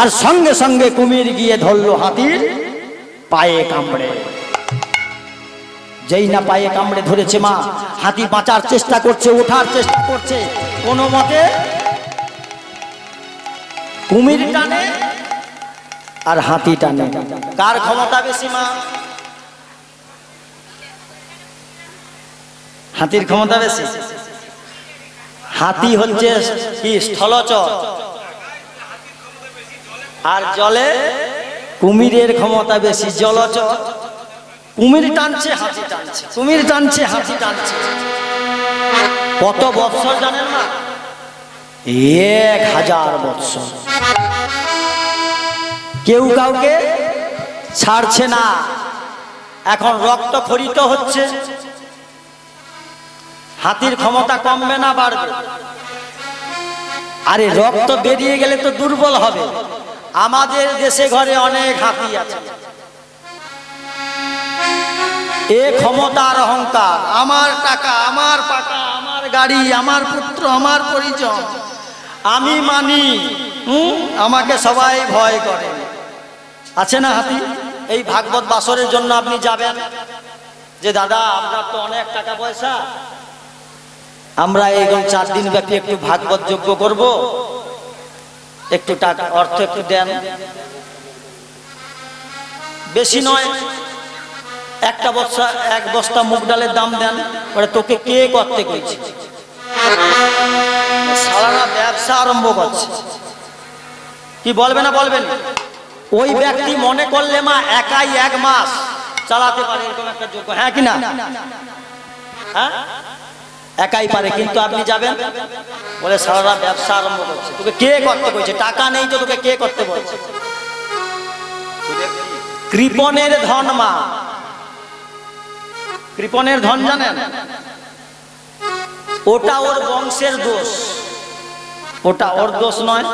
আর সঙ্গে সঙ্গে কুমির গিয়ে ধরলো হাতির পায়ে কামড়ে। যেই না পায়ে কামড়ে ধরেছে মা, হাতি বাঁচার চেষ্টা করছে, ওঠার চেষ্টা করছে, কোনো মতে কুমির টানে আর হাতি টানে। কার ক্ষমতা বেশি মা? হাতির ক্ষমতা বেশি। হাতি হচ্ছে কি স্থলচর, আর জলে কুমিরের ক্ষমতা বেশি জলচর। কুমির টানছে হাতি টানছে, কুমির টানছে হাতি টানছে। কত বৎসর জানেন না? 1000 বৎসর। কেউ কাউকে ছাড়ছে না। এখন রক্ত খরিত হচ্ছে। হাতির ক্ষমতা কমবে না বাড়বে? আরে রক্ত বেরিয়ে গেলে তো দুর্বল হবে। আমাদের দেশে ঘরে অনেক হাতি আছে। এ ক্ষমতার অহংকার, আমার টাকা, আমার পাকা, আমার গাড়ি, আমার পুত্র, আমার পরিচয়, আমি মানি, আমাকে সবাই ভয় করে। আছে না হাতি? এই ভাগবত বাসরের জন্য আপনি যাবেন যে দাদা আপনার তো অনেক টাকা পয়সা, আমরা এইরকম 4 দিন ব্যাপী একটু ভাগবত যজ্ঞ করব, একটু টাকা অর্থ একটু দেন। বেশি নয়, এক বস্তা মুগ ডালের দাম দেন। ওরা তোকে কে করতে কইছে? সারা ব্যবসা আরম্ভ করছে। কি বলবে না বলবেন? ওই ব্যক্তি মনে করলে মা একাই 1 মাস চালাতে পারে এরকম একটা যজ্ঞ। হ্যাঁ কি না? হ্যাঁ, একাই পারে। কিন্তু আপনি যাবেন বলে সারা ব্যবসা আরম্ভ করছে। তোকে কে করতে কইছে? টাকা নেই তো তোকে কে করতে বলছে? কৃপণের ধন মা। কৃপণের ধন জানেন? ওটা ওর বংশের দোষ, ওটা ওর দোষ নয়।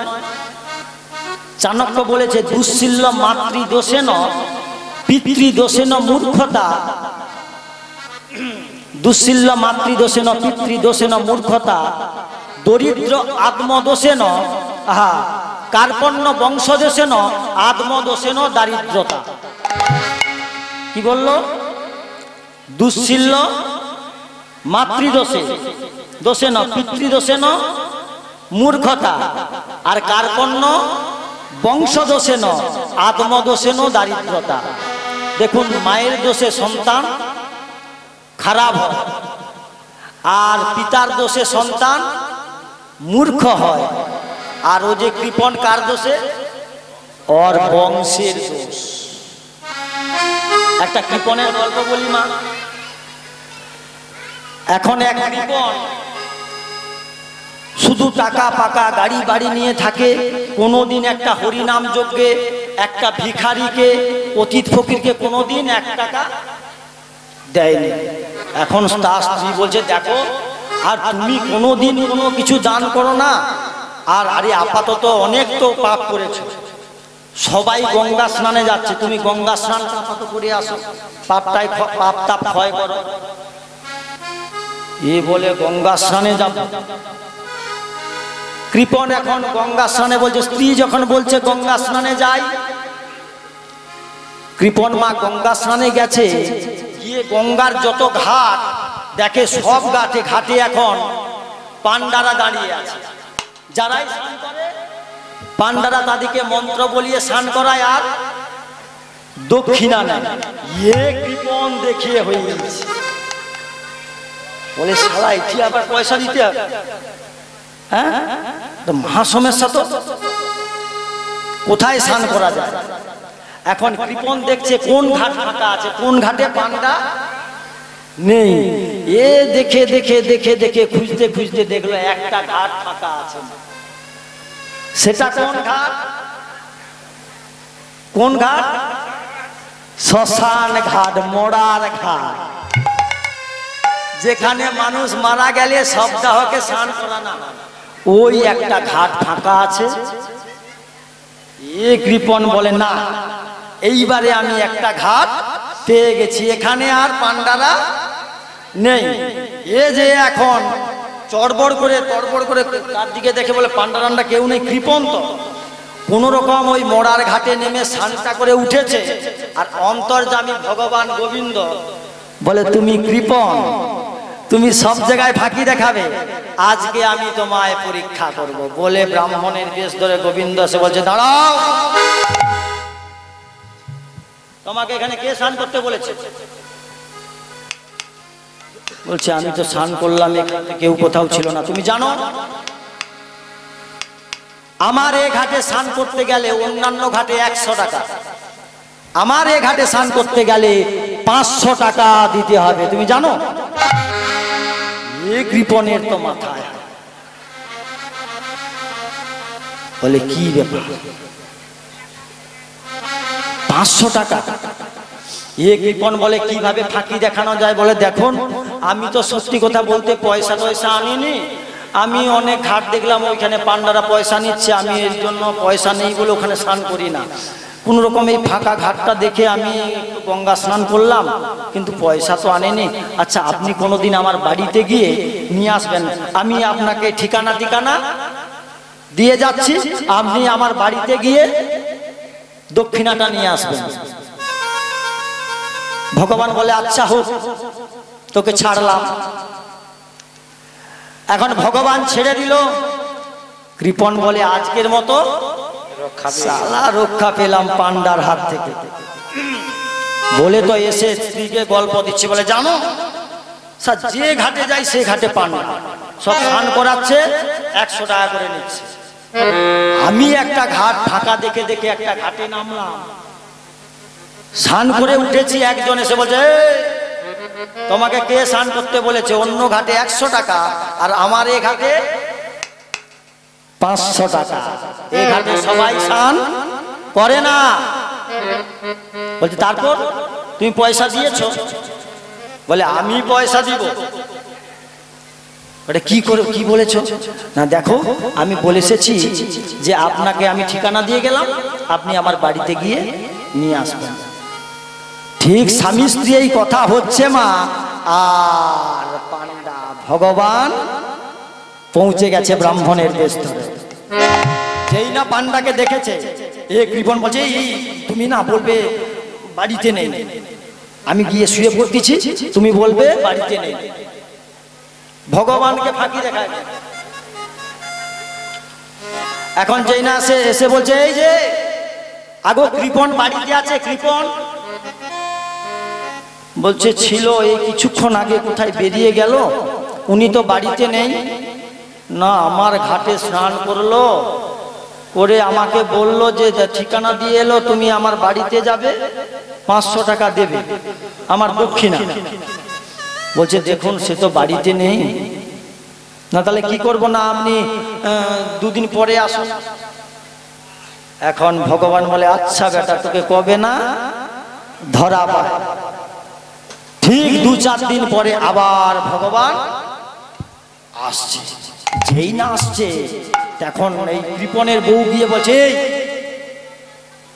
চাণক্য বলেছে দুঃশীল্য মাতৃদোষেন পিতৃদোষেন মূর্খতা। দুঃশীল্য মাতৃদোষেন পিতৃদোষেন মূর্খতা, দরিদ্র আত্মদোষেন কার্পণ্য বংশদোষেন আত্মদোষেন দারিদ্রতা। কি বলল? দুঃশীল্য মাতৃদোষে, দোষে ন, পিতৃদোষে ন মূর্খতা, আর কার্পণ্য বংশদোষে ন, আত্মদোষে ন দারিদ্রতা। দেখুন, মায়ের দোষে সন্তান খারাপ হয়, আর পিতার দোষে সন্তান মূর্খ হয়, আর ও যে কৃপণ কার দোষে? ওর বংশের দোষ। একটা কৃপণের গল্প বলি মা। এখন এক কৃপণ শুধু টাকা পাকা গাড়ি বাড়ি নিয়ে থাকে, কোনোদিন একটা হরিনাম যজ্ঞে একটা ভিখারিকে, পতিত ফকিরকে কোনোদিন 1 টাকা দেয়নি। এখন তার স্ত্রী বলছে, দেখো, আর তুমি কোনোদিন কোনো কিছু দান করো না, আর আরে আপাতত অনেক তো পাপ করেছো, সবাই গঙ্গা স্নানে যাচ্ছে, তুমি গঙ্গা স্নান আপাতত করে আসো, পাপ তাপ ক্ষয় করো। এ বলে গঙ্গা স্নানে যাব। কৃপণ এখন গঙ্গা স্নানে বলছে, স্ত্রী যখন বলছে গঙ্গা স্নানে যাই, কৃপণ মা গঙ্গা স্নানে গেছে, গিয়ে গঙ্গার যত ঘাট দেখে, সব ঘাটে ঘাটে এখন পান্ডারা দাঁড়িয়ে আছে। যারাই স্নান করে পান্ডারা তাদেরকে মন্ত্র বলিয়ে স্নান করায় আর দক্ষিণা নেয়। এ কৃপণ দেখিয়ে হয়ে গেছে, বলে শালা এটি আবার পয়সা দিতে হবে? হ্যাঁ, মহা সমস্যা তো, কোথায় স্নান করা যায়? এখন কৃপণ দেখছে কোন ঘাট ফাঁকা আছে, কোন ঘাটে পান্ডা নেই। এ দেখে দেখে দেখে দেখে খুঁজতে খুঁজতে দেখলো একটা ঘাট ফাঁকা আছে। সেটা কোন ঘাট? কোন ঘাট? শ্মশান ঘাট, মরার ঘাট, যেখানে মানুষ মারা গেলে সপ্তাহকে স্নান করা না, ওই একটা ঘাট ফাঁকা আছে। এ কৃপণ বলে, না, এইবারে আমি একটা ঘাট পেয়ে গেছি, এখানে আর পান্ডারা নেই। এ যে এখন চড়বড় করে তার দিকে দেখে বলে, পান্ডারান্ডা কেউ নেই। কৃপণ তো কোন রকম ওই মরার ঘাটে নেমে স্নানটা করে উঠেছে, আর অন্তর্যামী ভগবান গোবিন্দ বলে, তুমি কৃপণ, তুমি সব জায়গায় ফাঁকি দেখাবে, আজকে আমি তোমায় পরীক্ষা করব। বলে ব্রাহ্মণের বেশ ধরে গোবিন্দ এসে বলছে, দাঁড়াও, তোমাকে এখানে কে স্নান করতে বলেছে? বলছে, আমি তো স্নান করলাম, এখানে কেউ কোথাও ছিল না। তুমি জানো আমার এই ঘাটে স্নান করতে গেলে অন্যান্য ঘাটে 100 টাকা, আমার এই ঘাটে স্নান করতে গেলে 500 টাকা দিতে হবে, তুমি জানো? এ কৃপণের তো মাথায় বলে, কি ব্যাপার 500 টাকা? এ কৃপণ বলে, কিভাবে ফাঁকি দেখানো যায়? বলে, দেখুন, আমি তো সত্যি কথা বলতে পয়সা আনিনি, আমি অনেক ঘাট দেখলাম ওইখানে পান্ডারা পয়সা নিচ্ছে, আমি এর জন্য পয়সা নেই বলে ওখানে স্নান করি না। কোন রকম এই ফাঁকা ঘাটটা দেখে আমি গঙ্গা স্নান করলাম, কিন্তু পয়সা তো আনেনি। আচ্ছা, আপনি কোনোদিন আমার বাড়িতে গিয়ে নিয়ে আসবেন, আমি আপনাকে ঠিকানা দিয়ে যাচ্ছি, আপনি আমার বাড়িতে গিয়ে দক্ষিণাটা নিয়ে আসবেন। ভগবান বলে, আচ্ছা হোক, তোকে ছাড়লাম। এখন ভগবান ছেড়ে দিল। কৃপণ বলে, আজকের মতো সালা রক্ষা পেলাম পান্ডার হাত থেকে। বলে তো এসে স্ত্রীকে গল্প দিচ্ছে, বলে, জানো স্যার, যে ঘাটে যাই সে ঘাটে পান্ডা, সব স্নান করাচ্ছে, 100 টাকা করে নিচ্ছে। আমি একটা ঘাট ফাঁকা দেখে দেখে একটা ঘাটে নামলাম, স্নান করে উঠেছি, একজন এসে বলছে, তোমাকে কে স্নান করতে বলেছে? অন্য ঘাটে 100 টাকা, আর আমার এই ঘাটে 500 টাকা। এই ঘাটে সবাই স্নান করে না। বলছে, তারপর তুমি পয়সা দিয়েছো? বলে, আমি পয়সা দিব। ওটা কি করে, কি বলেছো? না, দেখো, আমি বলে এসেছি যে আপনাকে আমি ঠিকানা দিয়ে গেলাম, আপনি আমার বাড়িতে গিয়ে নিয়ে আসবেন। ঠিক স্বামী স্ত্রী এই কথা হচ্ছে মা, আর পান্ডা ভগবান পৌঁছে গেছে ব্রাহ্মণের দেশ ধরে। যেই না পান্ডাকে দেখেছে, এ কৃপণ বলছে, তুমি না বলবে বাড়িতে নেই, আমি গিয়ে শুয়ে পড়তেছি, তুমি বলবে বাড়িতে নেই। ভগবানকে ফাঁকি দেখায়। এখন যেই না সে এসে বলছে, এই যে আগো কৃপণ বাড়িতে আছে, কৃপণ। বলছে ছিল, এই কিছুক্ষণ আগে কোথায় বেরিয়ে গেল, উনি তো বাড়িতে নেই। না, আমার ঘাটে স্নান করলো, করে আমাকে বললো যে ঠিকানা দিয়ে এলো, তুমি আমার বাড়িতে যাবে, 500 টাকা দেবে আমার দক্ষিণা। বলছে দেখুন সে তো বাড়িতে নেই। না তাহলে কি করব, না আপনি 2 দিন পরে আসুন। এখন ভগবান বলে আচ্ছা বেটা, তোকে কবে না ধরা পায়। ঠিক 2-4 দিন পরে আবার ভগবান আসছে। যেই না আসছে তখন এই কৃপণের বউ গিয়ে বলছে,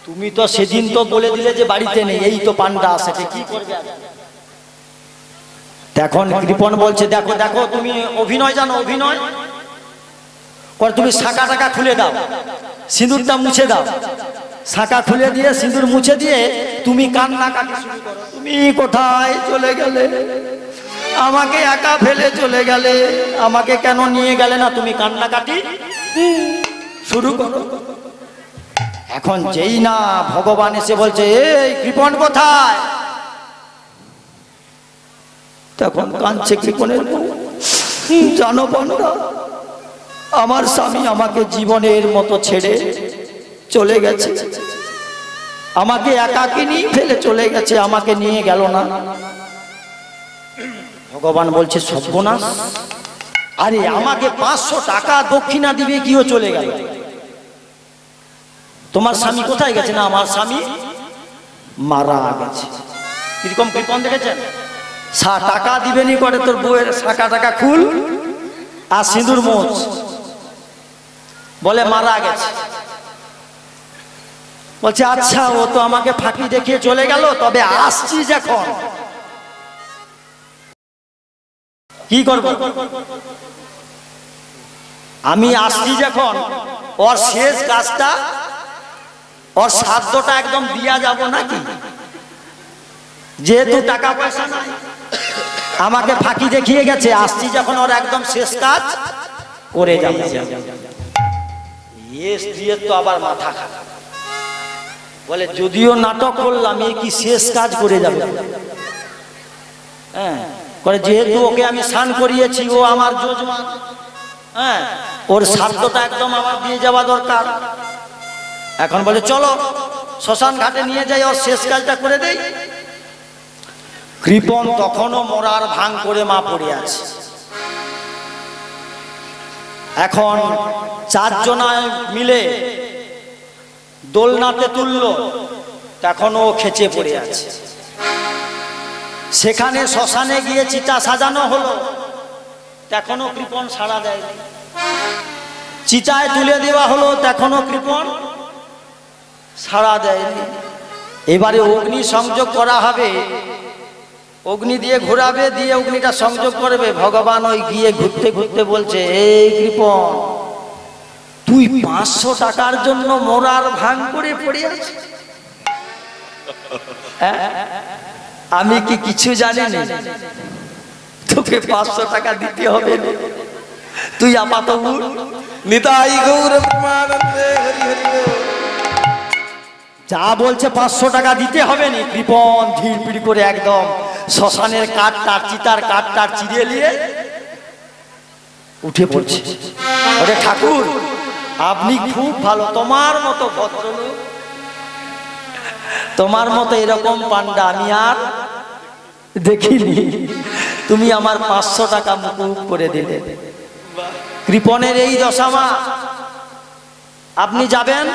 তুমি তো সেদিন তো বলে দিলে যে বাড়িতে নেই, এই তো পান্ডা আসে, কি করবে? তখন কৃপণ বলছে, দেখো দেখো, তুমি অভিনয় জানো, অভিনয় করে তুমি শাঁখা টাকা খুলে দাও, সিঁদুরটা মুছে দাও। শাঁখা খুলে দিয়ে সিঁদুর মুছে দিয়ে তুমি কান্নাকাটি শুরু করো। তুমি কোথায় চলে গেলে, আমাকে একা ফেলে চলে গেলে, আমাকে কেন নিয়ে গেলে না, তুমি কান্নাকাটি শুরু করো। এখন যেই না ভগবান এসে বলছে, এই কৃপণ কোথায়? তখন কাঁদছে কৃপণের বউ, জানো পান্ডা, আমার স্বামী আমাকে জীবনের মতো ছেড়ে চলে গেছে, আমাকে একাকিনী ফেলে চলে গেছে, আমাকে নিয়ে গেল না। ভগবান বলছে সর্বনাশ, আরে আমাকে 500 টাকা দক্ষিণা দিবে, কিও চলে গেল। তোমার স্বামী কোথায় গেছে? না, আমার স্বামী মারা গেছে। কিরকম কৃপণ দেখেছেন? টাকা দিবেনি করে, তোর বউয়ের শাঁখা টাকা খুল আর সিঁদুর মোচ, বলে মারা গেছে। বলছে আচ্ছা, ও তো আমাকে ফাঁকি দেখিয়ে চলে গেল, তবে আসছি যখন কি করব? আমি আসছি যখন, ওর শেষ কাজটা, ওর সাধ্যটা একদম দিয়া যাব নাকি? যেহেতু টাকা পয়সা নাই, আমাকে ফাঁকি দেখিয়ে গেছে, আসছি যখন ওর একদম শেষ কাজ করে যাবে। স্ত্রীর তো আবার মাথা খারাপ, বলে যদিও নাটক করলাম, এই কি শেষ কাজ করে যাবে? হ্যাঁ, করে যেহেতু ওকে আমি স্নান করিয়েছি, ও আমার যজমান, হ্যাঁ, ওর সাধ্যটা একদম আমার দিয়ে যাওয়া দরকার। এখন বলে চলো শ্মশান ঘাটে নিয়ে যাই, ওর শেষ কাজটা করে দেই। কৃপণ তখনও মরার ভান করে মা পড়ে আছে। এখন 4 জনায় মিলে দোলনাতে তুলল, তখনও খেচে পড়ে আছে। সেখানে শ্মশানে গিয়ে চিতা সাজানো হলো, তখনও কৃপণ সাড়া দেয়নি। চিতায় তুলে দেওয়া হলো, তখনও কৃপণ সাড়া দেয়নি। এবারে অগ্নি সংযোগ করা হবে, অগ্নি দিয়ে ঘোরাবে, দিয়ে অগ্নিটা সংযোগ করবে। ভগবান ওই গিয়ে ঘুরতে ঘুরতে বলছে, এই কৃপণ, তুই 500 টাকার জন্য মরার ভান করে পড়ে আছিস? আমি কি কিছু জানি না? তোকে 500 টাকা দিতে হবে, তুই আপাতত নিতাই গৌর প্রেমানন্দে হরি হরি বল। যা বলছে 500 টাকা দিতে হবে নি। কৃপণ ধীর পিড়ি করে একদম শ্মশানের কাঠটার, চিতার কাঠটার চিড়ে নিয়ে উঠে পড়ছে। ওরে ঠাকুর, আপনি খুব ভালো, তোমার মতো ভদ্রলোক, তোমার মতো এরকম পান্ডা আমি আর দেখিনি, তুমি আমার 500 টাকা মুকুব করে দিলে। কৃপণের এই দশামা, আপনি যাবেন,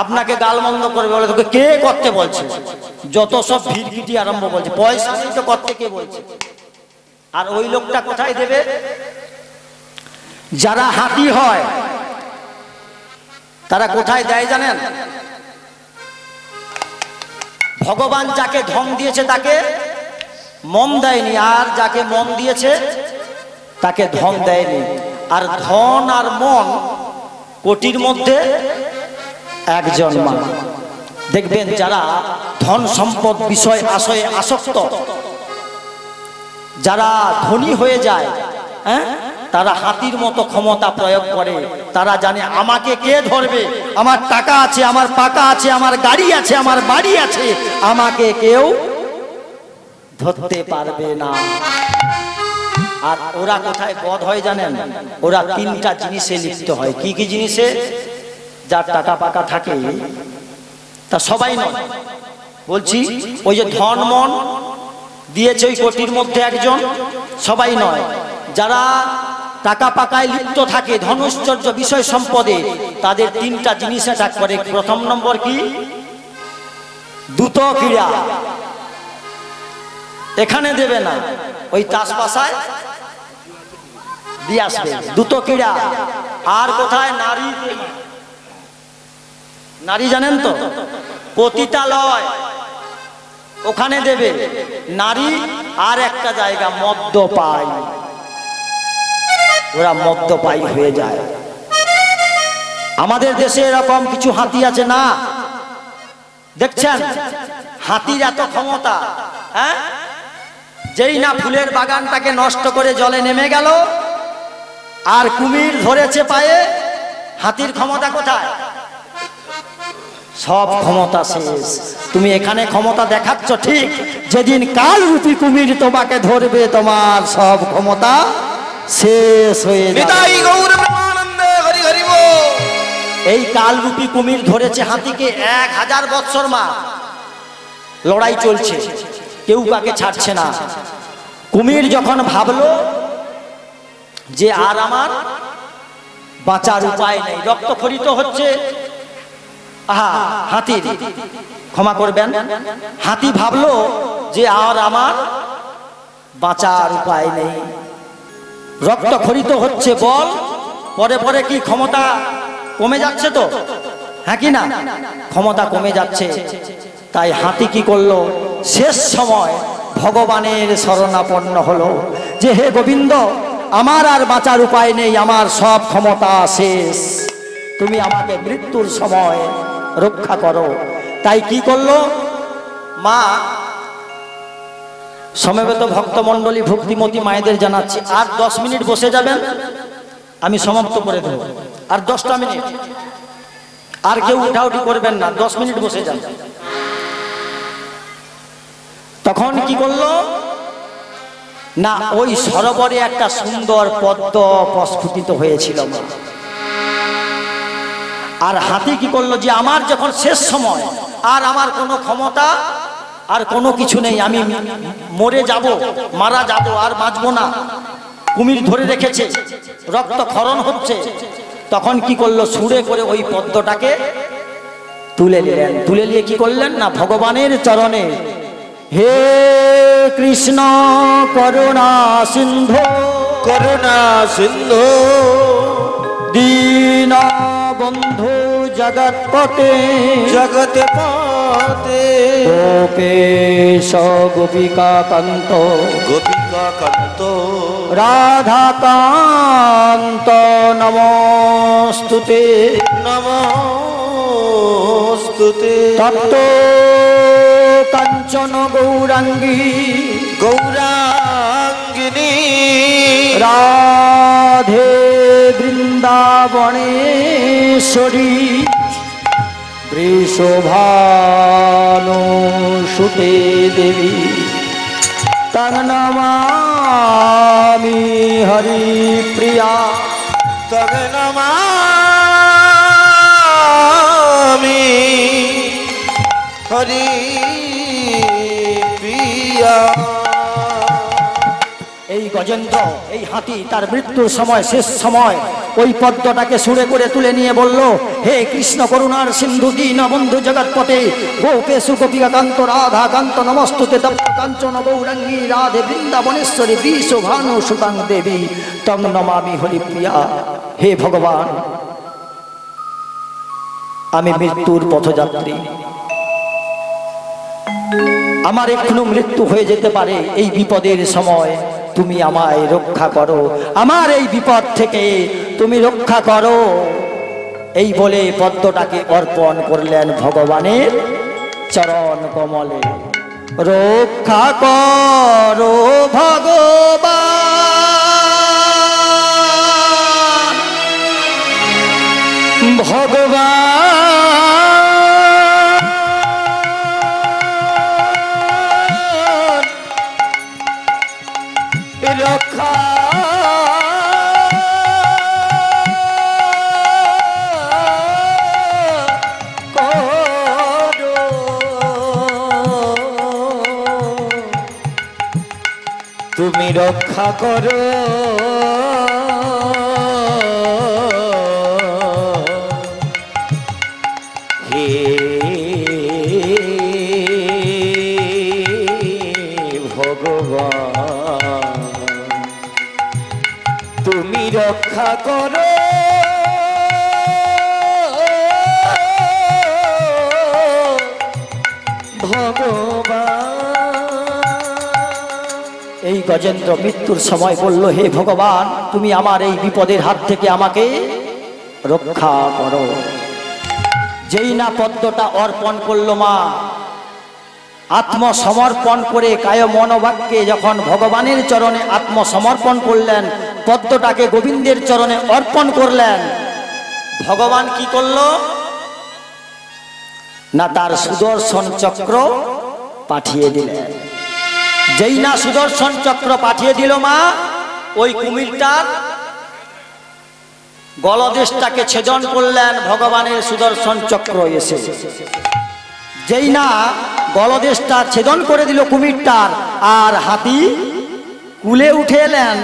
আপনাকে গালমন্দ করবে, বলে তোকে কে করতে বলছে? যত সব ভিড়কিটি আরম্ভ বলছে, পয়সা নেই তো করতে কে বলছে? আর ওই লোকটা কোথায় দেবে? যারা হাতি হয় তারা কোথায় দেয় জানেন? ভগবান যাকে ধন দিয়েছে তাকে মন দেয়নি, আর যাকে মন দিয়েছে তাকে ধন দেয়নি। আর ধন আর মন কোটির মধ্যে একজন মা। দেখবেন যারা ধন সম্পদ বিষয় আশয়ে আসক্ত, যারা ধনী হয়ে যায়, হ্যাঁ, তারা হাতির মতো ক্ষমতা প্রয়োগ করে। তারা জানে আমাকে কে ধরবে, আমার টাকা আছে, আমার পাকা আছে, আমার গাড়ি আছে, আমার বাড়ি আছে, আমাকে কেউ ধরতে পারবে না। আর ওরা কোথায় বধ হয় জানেন? ওরা তিনটা জিনিসে লিপ্ত হয়। কি কি জিনিসে? যার টাকা পাকা থাকে, তা সবাই নয় বলছি, ওই যে ধন মন দিয়েছে ওই কোটির মধ্যে একজন, সবাই নয়। যারা টাকা পাকায় লিপ্ত থাকে, ধনৈশ্বর্য বিষয় সম্পদে, তাদের তিনটা জিনিস অ্যাটাক করে। প্রথম নম্বর কি? দ্রুত ক্রীড়া। এখানে দেবে না, ওই তাসপাশায় দিয়ে আসবে, দ্রুত ক্রীড়া। আর কোথায়? নারী। নারী জানেন তো, পতিতালয়, ওখানে দেবে নারী। আর একটা জায়গা মদ্যপাই, ওরা মদ্যপাই হয়ে যায়। আমাদের দেশে এরকম কিছু হাতি আছে না, দেখছেন? হাতির এত ক্ষমতা, হ্যাঁ, যেই না ফুলের বাগানটাকে নষ্ট করে জলে নেমে গেল, আর কুমির ধরেছে পায়ে, হাতির ক্ষমতা কোথায়? সব ক্ষমতা শেষ। তুমি এখানে ক্ষমতা দেখাচ্ছ ঠিক, যেদিন কাল রূপী কুমির তোমাকে ধরবে, তোমার সব ক্ষমতা শেষ হয়ে যাবে। এই কাল রূপী কুমির ধরেছে হাতিকে, 1000 বৎসর মা লড়াই চলছে, কেউ কাকে ছাড়ছে না। কুমির যখন ভাবলো যে আর আমার বাঁচার উপায় নেই, রক্তক্ষরিত হচ্ছে, হাতির, ক্ষমা করবেন, হাতি ভাবলো যে আর আমার বাঁচার উপায় নেই, রক্তক্ষরিত হচ্ছে, বল পরে পরে কি ক্ষমতা কমে যাচ্ছে তো, হ্যাঁ কি না? ক্ষমতা কমে যাচ্ছে। তাই হাতি কি করলো? শেষ সময় ভগবানের শরণাপন্ন হলো যে হে গোবিন্দ, আমার আর বাঁচার উপায় নেই, আমার সব ক্ষমতা শেষ, তুমি আমাকে মৃত্যুর সময় রক্ষা করো। তাই কি করলো মা? সমবেত ভক্তমণ্ডলী, ভক্তিমতী মায়েদের জানাচ্ছি, আর 10 মিনিট বসে যাবেন, আমি সমাপ্ত করে দেব। আর 10টা মিনিট, আর কেউ উঠাউঠি করবেন না, 10 মিনিট বসে যান। তখন কি করলো না, ওই সরোবরে একটা সুন্দর পদ্ম প্রস্ফুটিত হয়েছিল। আর হাতি কি করলো যে আমার যখন শেষ সময়, আর আমার কোনো ক্ষমতা আর কোনো কিছু নেই, আমি মরে যাব, মারা যাব, আর বাঁচবো না, কুমির ধরে রেখেছে, রক্ত ক্ষরণ হচ্ছে, তখন কি করলো? সুরে করে ওই পদ্মটাকে তুলে নিলেন। তুলে নিয়ে কি করলেন না, ভগবানের চরণে, হে কৃষ্ণ করুণা সিন্ধু, করুণা সিন্ধু, দীন বন্ধু জগৎপতে, জগতে পতে, গোপেশ গোপিকা কান্ত, গোপিকা কান্ত, রাধা কান্ত নমস্তুতে, নমস্তুতে, তপ্ত কাঞ্চন গৌরাঙ্গী, গৌরাঙ্গিনী, রাধে বৃন্দাবনেশ্বরী, বৃষভানু সুতে দেবী, তং নমামি হরিপ্রিয়া, তং নমামি হরি প্রিয়া। এই গজেন্দ্র, এই হাতি তার মৃত্যুর সময়, শেষ সময়, ওই পদ্মটাকে সুরে করে তুলে নিয়ে বলল, হে কৃষ্ণ করুণার সিন্ধু, দীন বন্ধু জগৎপতে, গোপেশু গোপিকা কান্ত, রাধা কান্ত নমস্তুতে, তপ্ত কাঞ্চন গৌরাঙ্গী, রাধে বৃন্দাবনেশ্বরী, বৃষভানু সুতাং দেবী, তং নমামি হরিপ্রিয়া। হে ভগবান, আমি মৃত্যুর পথযাত্রী, আমার এখনো মৃত্যু হয়ে যেতে পারে, এই বিপদের সময় তুমি আমায় রক্ষা করো, আমার এই বিপদ থেকে তুমি রক্ষা করো। এই বলে পদ্মটাকে অর্পণ করলেন ভগবানের চরণ কমলে। রক্ষা করো ভগবান, ভগবান রক্ষা করো, তুমি রক্ষা করো হে ভগবান, তুমি রক্ষা করো ভগবান। এই গজেন্দ্র মৃত্যুর সময় বলল, হে ভগবান, তুমি আমার এই বিপদের হাত থেকে আমাকে রক্ষা করো। যেই না পদ্মটা অর্পণ করলো মা, আত্মসমর্পণ করে কায় মনোবাক্যে যখন ভগবানের চরণে আত্মসমর্পণ করলেন, পদ্মটাকে গোবিন্দের চরণে অর্পণ করলেন, ভগবান কি করলো না তার সুদর্শন চক্র পাঠিয়ে দিলেন। যেই না সুদর্শন চক্র পাঠিয়ে দিল মা, ওই কুমিরটার গলদেশটাকে ছেদন করলেন ভগবানের সুদর্শন চক্র এসে। যেই না গলদেশটা ছেদন করে দিল কুমিরটার, আর হাতি কুলে উঠে এলেন।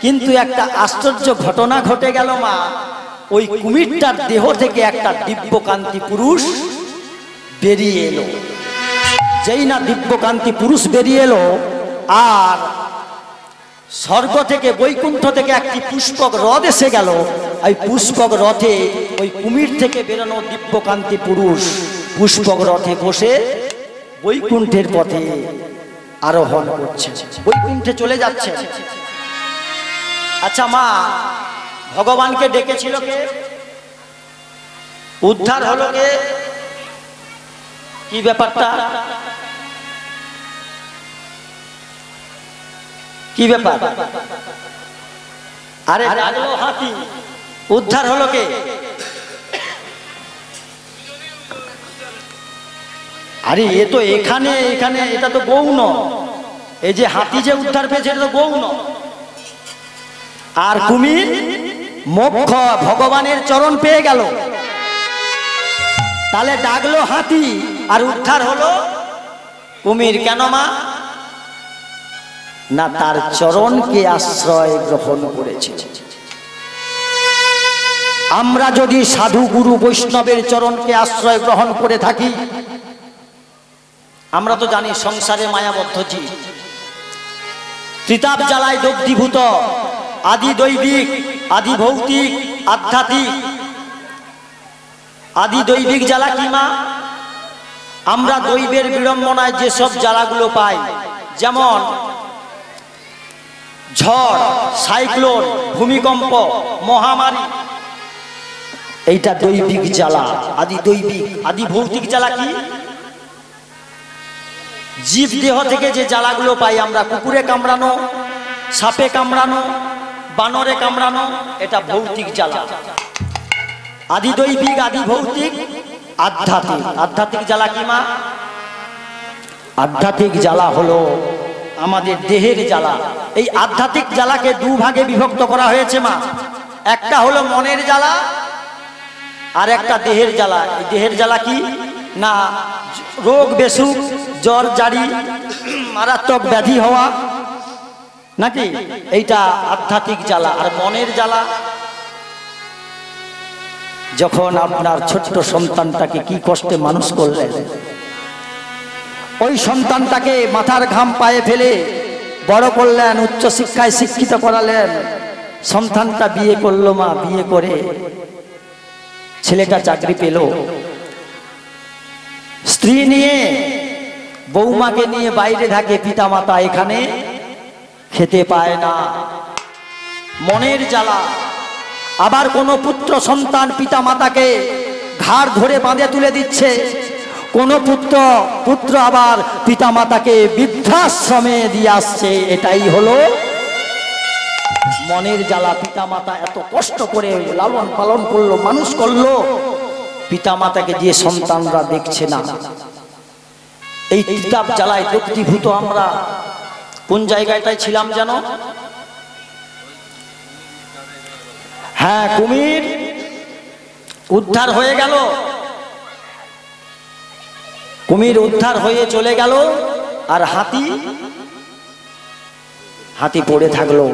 কিন্তু একটা আশ্চর্য ঘটনা ঘটে গেল মা, ওই কুমিরটার দেহ থেকে একটা দিব্যকান্তি পুরুষ বেরিয়ে এলো। যেই না দিব্যকান্তি পুরুষ বেরিয়ে এলো, আর স্বর্গ থেকে বৈকুণ্ঠ থেকে একটি পুষ্পক রথ এসে গেল। এই পুষ্পক রথে ওই কুমির থেকে বেরোনো দিব্যকান্তি পুরুষ পুষ্পক রথে বসে বৈকুণ্ঠের পথে আরোহণ করছে, বৈকুণ্ঠে চলে যাচ্ছে। আচ্ছা মা, ভগবানকে ডেকেছিল কে? উদ্ধার হলো কে? কি ব্যাপারটা? কি ব্যাপার? আরে ডাকলো হাতি, উদ্ধার হলো কে? আরে এ তো এখানে এখানে এটা তো গৌণ। এই যে হাতি যে উদ্ধার পেয়েছে এটা তো গৌণ। আর কুমির মোক্ষ ভগবানের চরণ পেয়ে গেল। তাহলে ডাকলো হাতি আর উদ্ধার হলো কুমির। কেন মা? না তার চরণকে আশ্রয় গ্রহণ করেছে। আমরা যদি সাধু গুরু বৈষ্ণবের চরণকে আশ্রয় গ্রহণ করে থাকি, আমরা তো জানি সংসারে মায়াবদ্ধ জীব, ত্রিতাপ জ্বালায় দগ্ধীভূত, আদি দৈবিক, আদি ভৌতিক, আধ্যাত্মিক। আদি দৈবিক জ্বালা কি মা? আমরা দৈবের বিড়ম্বনায় যেসব জ্বালাগুলো পাই, যেমন ঝড়, সাইক্লোন, ভূমিকম্প, মহামারী, এইটা দৈবিক জ্বালা, আদি দৈবিক। আদি ভৌতিক জ্বালা কি? জীব দেহ থেকে যে জ্বালাগুলো পাই আমরা, কুকুরে কামড়ানো, সাপে কামড়ানো, বানরে কামড়ানো, এটা ভৌতিক জ্বালা। আদি দৈবিক, আদি ভৌতিক, আধ্যাত্মিক। আধ্যাত্মিক জ্বালা কি মা? আধ্যাত্মিক জ্বালা হলো আমাদের দেহের জ্বালা। এই আধ্যাত্মিক জ্বালাকে দুভাগে বিভক্ত করা হয়েছে মা। একটা হলো মনের জ্বালা, আর একটা দেহের জ্বালা। এই দেহের জ্বালা কি না? রোগ বেসুখ, জ্বর জারি, মারাত্মক ব্যাধি হওয়া, নাকি? এইটা আধ্যাত্মিক জ্বালা। আর মনের জ্বালা, যখন আপনার ছোট্ট সন্তানটাকে কি কষ্টে মানুষ করলেন, ওই সন্তানটাকে মাথার ঘাম পায়ে ফেলে বড় করলেন, উচ্চ শিক্ষায় শিক্ষিত করালেন, সন্তানটা বিয়ে করলো মা, বিয়ে করে ছেলেটা চাকরি পেল, স্ত্রী নিয়ে বৌমাকে নিয়ে বাইরে থাকে, পিতা মাতা এখানে খেতে পায় না, মনের জ্বালা। আবার কোন পুত্র সন্তান পিতা মাতাকে ঘাড় ধরে বাঁধে তুলে দিচ্ছে, কোন পুত্র আবার পিতা মাতাকে বৃদ্ধাশ্রমে দিয়ে আসছে। এটাই হলো মনের জ্বালা, পিতা মাতা এত কষ্ট করে লালন পালন করলো, মানুষ করলো, পিতা মাতাকে যে সন্তানরা দেখছে না, এই কিতাব জ্বালায় দগ্ধীভূত আমরা কোন জায়গাটায় ছিলাম জানো? হ্যাঁ, কুমির উদ্ধার হয়ে গেল, কুমির উদ্ধার হয়ে চলে গেল, আর হাতি পড়ে থাকলো।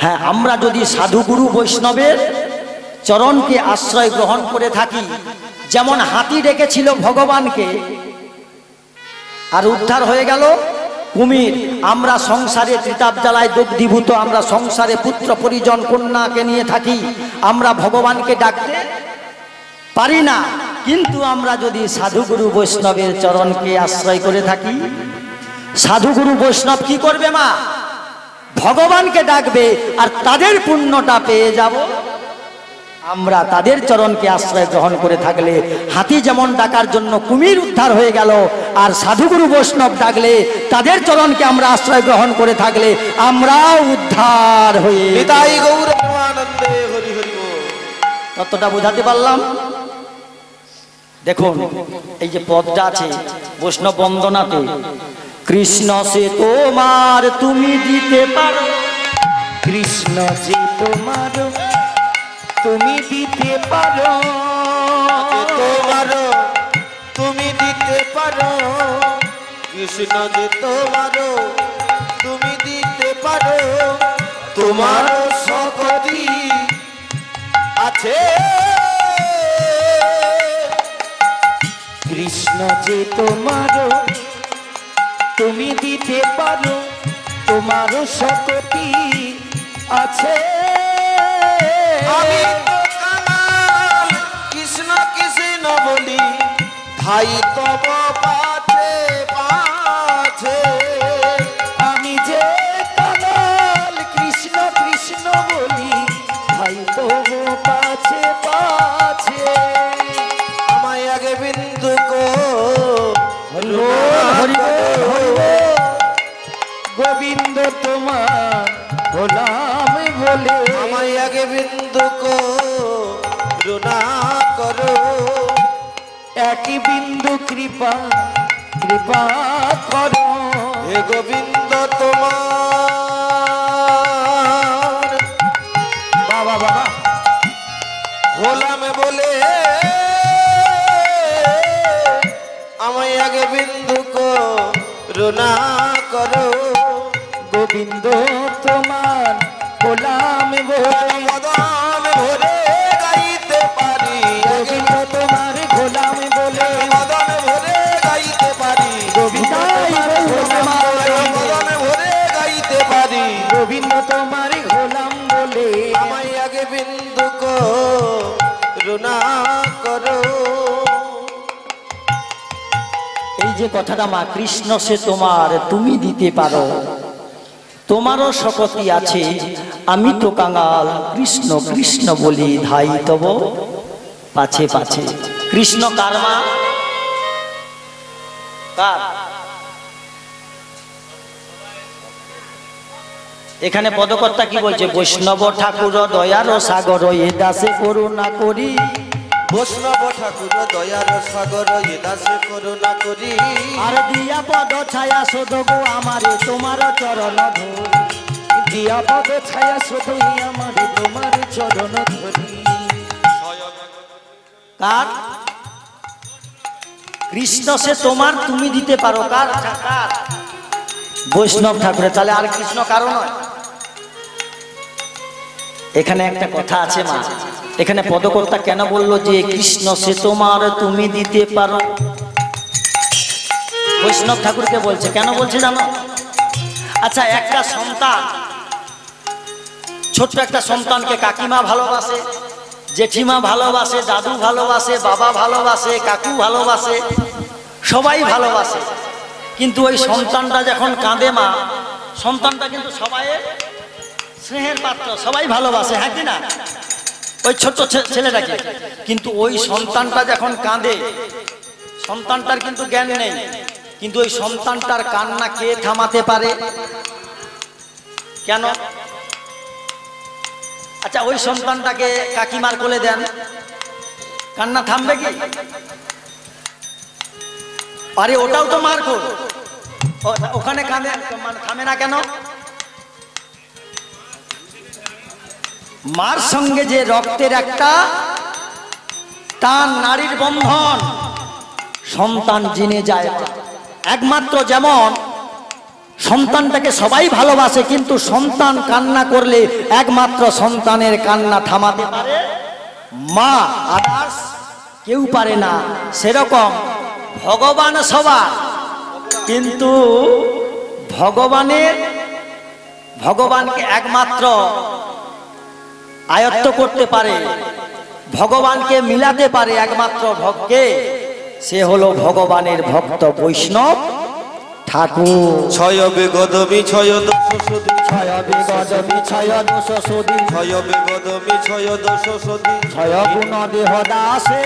হ্যাঁ, আমরা যদি সাধুগুরু বৈষ্ণবের চরণকে আশ্রয় গ্রহণ করে থাকি, যেমন হাতি ডেকেছিল ভগবানকে আর উদ্ধার হয়ে গেল কুমির, আমরা সংসারে কিতাব জ্বালায় দগ্ধীভূত, আমরা সংসারে পুত্র পরিজন কন্যাকে নিয়ে থাকি, আমরা ভগবানকে ডাকতে পারি না। কিন্তু আমরা যদি সাধুগুরু বৈষ্ণবের চরণকে আশ্রয় করে থাকি, সাধুগুরু বৈষ্ণব কি করবে মা? ভগবানকে ডাকবে, আর তাদের পুণ্যটা পেয়ে যাব আমরা। তাদের চরণকে আশ্রয় গ্রহণ করে থাকলে হাতি যেমন ডাকার জন্য কুমির উদ্ধার হয়ে গেল, আর সাধুগুরু বৈষ্ণব ডাকলে তাদের চরণকে আমরা আশ্রয় গ্রহণ করে থাকলে আমরাও উদ্ধার হয়ে। নিতাই গৌর প্রেমানন্দে হরি হরি বল। ততটা বোঝাতে পারলাম? দেখুন এই যে পদটা আছে বৈষ্ণব বন্দনাতে, কৃষ্ণ সে তোমার তুমি দিতে পারো, কৃষ্ণ যে তোমার তুমি দিতে পারো, তোমার তুমি দিতে পারো, কৃষ্ণ যে তোমার তুমি দিতে পারো, তোমার শক্তি আছে, কৃষ্ণ যে তোমার তুমি দিতে পারো, তোমার শক্তি আছে। আমি তো কাঙাল কৃষ্ণ কৃষ্ণ বলি, ভাই তব পাছে পাছে, আমি যে কাঙাল কৃষ্ণ কৃষ্ণ বলি, ভাই তো পাছে পাছে। আমায় আগে বিন্দু কো গোবিন্দ তোমার গোলাম বলে, আমায় আগে বিন্দু কো রুনা করো, একই বিন্দু কৃপা কৃপা করো। হে গোবিন্দ তোমার বাবা বাবা গোলাম বলে, আমায় আগে বিন্দু কো রুনা করো, গোবিন্দ তোমার গোলাম বলে, মদন ভরে গাইতে পারি, গোবিন্দ তোমার গোলাম বলে, মদন ভরে গাইতে পারি, গোবিন্দ তোমার গোলাম বলে, মদন ভরে গাইতে পারি, গোবিন্দ তোমার গোলাম বলে, আমায় আগে বিন্দু কো রুনা করো। এই যে কথাটা মা, কৃষ্ণ সে তোমার তুমি দিতে পারো, তোমারও শক্তি আছে, আমি তো কাঙাল কৃষ্ণ কৃষ্ণ বলি, ধাই তব পাছে পাছে। কৃষ্ণ কার মা? কার? এখানে পদকর্তা কি বলছে? বৈষ্ণব ঠাকুর দয়ার সাগর এ দাসে করুণা করি, বৈষ্ণব ঠাকুর দয়ার সাগর এ দাসে করুণা করি, আর দিয়া পদ ছায়া শোধবো আমারে তোমার চরণ ধরি, দিয়া পদ ছায়া শুধুই আমার তোমার চরণ ধরি। কার? কৃষ্ণ সে তোমার তুমি দিতে পারো, কার? কার? বৈষ্ণব ঠাকুরের। তাহলে আর কৃষ্ণ কারো নয়? এখানে একটা কথা আছে মা, এখানে পদকর্তা কেন বললো যে কৃষ্ণ সে তোমার তুমি দিতে পারো? বৈষ্ণব ঠাকুরকে বলছে, কেন বলছে জানো? আচ্ছা, একটা সন্তান, ছোট্ট একটা সন্তানকে কাকিমা ভালোবাসে, জেঠিমা ভালোবাসে, দাদু ভালোবাসে, বাবা ভালোবাসে, কাকু ভালোবাসে, সবাই ভালোবাসে। কিন্তু ওই সন্তানটা যখন কাঁদে মা, সন্তানটা কিন্তু সবাই স্নেহের পাত্র, সবাই ভালোবাসে, হ্যাঁ কি না? ওই ছোট্ট ছেলেটাকে। কিন্তু ওই সন্তানটা যখন কাঁদে, সন্তানটার কিন্তু জ্ঞান নেই, কিন্তু ওই সন্তানটার কান্না কে থামাতে পারে? কেন? আচ্ছা ওই সন্তানটাকে কাকিমার কোলে দেন, কান্না থামবে কি? আরে ওটাও তো মার কোল, ওখানে কাঁদে থামে না কেন? মার সঙ্গে যে রক্তের একটা টান, নারীর বন্ধন, সন্তান জিনে যায়। একমাত্র যেমন সন্তানটাকে সবাই ভালোবাসে, কিন্তু সন্তান কান্না করলে একমাত্র সন্তানের কান্না থামাতে পারে মা, আদার্স কেউ পারে না। সেরকম ভগবান সবার, কিন্তু ভগবানকে একমাত্র আয়ত্ত করতে পারে, ভগবানকে মিলাতে পারে একমাত্র ভক্তকে, সে হলো ভগবানের ভক্ত বৈষ্ণব ঠাকুর। ছয় বেগদমি ছয় দোষ সদি, ছয় বেগদমি ছয় দোষ সদি, ছয় বেগদমি ছয় দোষ সদি, ছয় গুণ দেহ দাসে।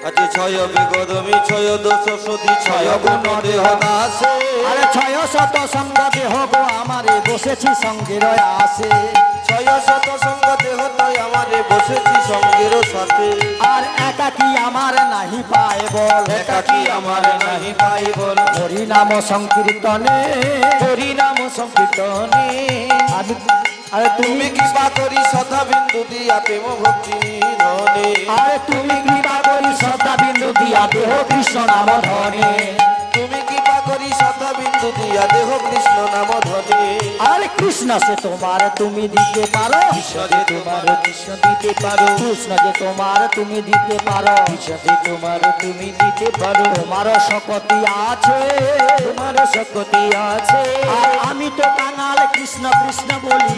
আজি ছয় বেগদমি ছয় দোষ সদি, ছয় গুণ দেহ দাসে। আরে ছয় শত সঙ্গ দেহ গো আমারে বসেছি সঙ্গের আসে। ছয় শত সঙ্গ দেহ তয় আমারে বসেছি সঙ্গের সাথে। আর একাকি আমার নাহি পায় বল, একাকি আমার নাহি পাই বল। হরি নাম সংকীর্তনে, হরি নাম সংকীর্তনে। আরে তুমি কৃপা করি সদা বিন্দু দিয়া প্রেম ভক্তি ধনে। আরে তুমি কৃপা করি শ্রদ্ধা বিন্দু দিয়া দেহ কৃষ্ণ নাম ধনে। তুমি কৃপা করি সদা বিন্দু দিয়া দেহ কৃষ্ণ নাম ধনে। আরে কৃষ্ণ সে তোমার তুমি দিতে পারো, কৃষ্ণ যে তোমার কৃষ্ণ দিতে পারো, কৃষ্ণ যে তোমার তুমি দিতে পারো, কৃষ্ণ যে তোমার তুমি দিতে পারো। তোমার শক্তি আছে, তোমার শক্তি আছে। আর আমি তো কাঙাল কৃষ্ণ কৃষ্ণ বলি,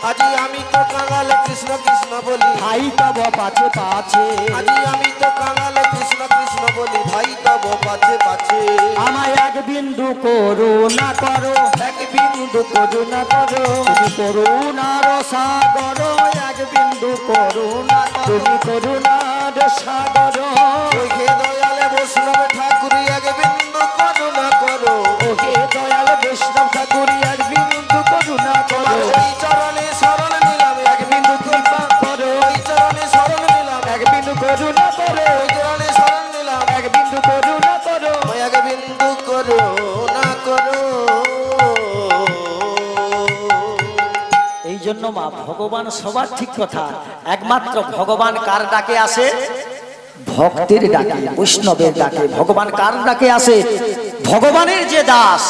আজি আমি তো কাঙালে কৃষ্ণ কৃষ্ণ বলি, ভাই তব পাছে পাছে। আজি আমি তো কাঙালে কৃষ্ণ কৃষ্ণ বলি, ভাই তব পাছে পাছে। আমায় এক বিন্দু করুণা করো, এক বিন্দু করুণা করো, তুমি করুণার সাগর, এক বিন্দু করুণা করো। তুমি করুণার সাগর। ওই হে দয়ালে বৈষ্ণব ঠাকুর এক বিন্দু করুণা করো। ওহে দয়াল বৈষ্ণব ঠাকুর এক বিন্দু করুণা করো। ওই চরণে শরণ নিলাম এক বিন্দু কৃপা করো। ওই চরণে শরণ নিলাম এক বিন্দু করুণা করো, ওই চরণে শরণ নিলাম এক বিন্দু করুণা করো। ওই এক বিন্দু করুণা করো। এই জন্য মা ভগবান সবার ঠিক কথা, একমাত্র ভগবান কার ডাকে আসে? ভক্তের ডাকে, বৈষ্ণবের ডাকে। ভগবান কার ডাকে আসে? ভগবানের যে দাস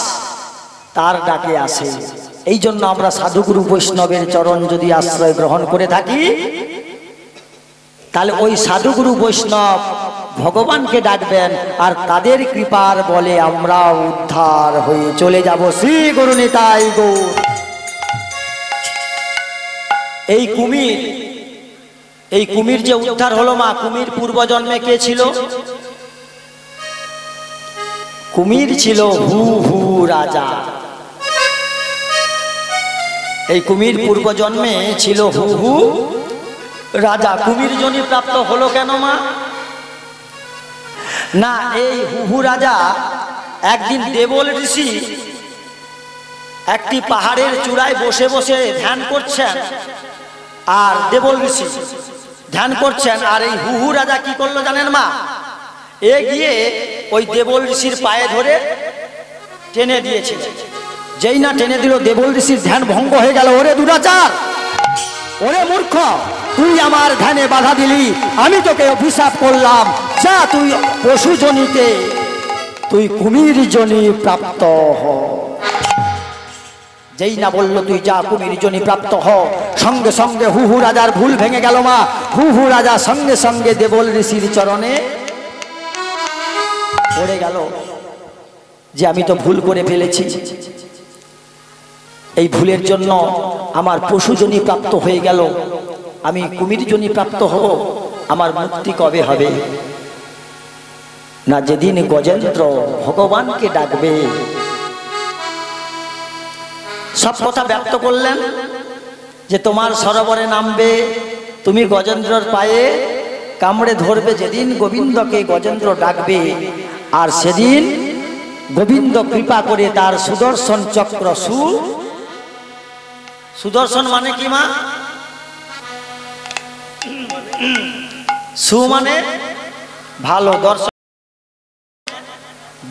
তার ডাকে আসে। এই জন্য আমরা সাধুগুরু বৈষ্ণবের চরণ যদি আশ্রয় গ্রহণ করে থাকি, তাহলে ওই সাধুগুরু বৈষ্ণব ভগবানকে ডাকবেন, আর তাদের কৃপার বলে আমরা উদ্ধার হয়ে চলে যাব শ্রী গুরু নিতাই গৌর। এই কুমির যে উদ্ধার হলো মা, কুমির পূর্বজন্মে কে ছিল? কুমির ছিল হু হু রাজা। এই কুমির পূর্বজন্মে ছিল হু হু রাজা। কুমির জনি প্রাপ্ত হলো কেন মা? না, এই হু হু রাজা একদিন দেবল ঋষি একটি পাহাড়ের চূড়ায় বসে বসে ধ্যান করছেন, আর দেবল ঋষি ধ্যান করছেন। আর এই হু হু রাজা কি করলো জানেন মা? এ গিয়ে ওই দেবল ঋষির পায়ে ধরে টেনে দিয়েছে। যেই না টেনে দিল, দেবল ঋষির ধ্যান ভঙ্গ হয়ে গেল। ওরে দুরাচার, ওরে মূর্খ, তুই আমার ধ্যানে বাধা দিলি, আমি তোকে অভিশাপ করলাম, যা তুই পশু জনিতে, তুই কুমির জনি প্রাপ্ত হ। যেই না বললো তুই যা কুমির জনি প্রাপ্ত হ, সঙ্গে সঙ্গে হু হু রাজার ভুল ভেঙে গেল মা। হু হু রাজা সঙ্গে সঙ্গে দেবল ঋষির চরণে পড়ে গেল যে আমি তো ভুল করে ফেলেছি, এই ভুলের জন্য আমার পশুজনি প্রাপ্ত হয়ে গেল, আমি কুমির জনি প্রাপ্ত হব। আমার মুক্তি কবে হবে? না, যেদিন গজেন্দ্র ভগবানকে ডাকবে। সব কথা ব্যক্ত করলেন যে তোমার সরোবরে নামবে, তুমি গজেন্দ্রর পায়ে কামড়ে ধরবে। যেদিন গোবিন্দকে গজেন্দ্র ডাকবে, আর সেদিন গোবিন্দ কৃপা করে তার সুদর্শন চক্র সুদর্শন মানে কি মা? সু মানে ভালো, দর্শন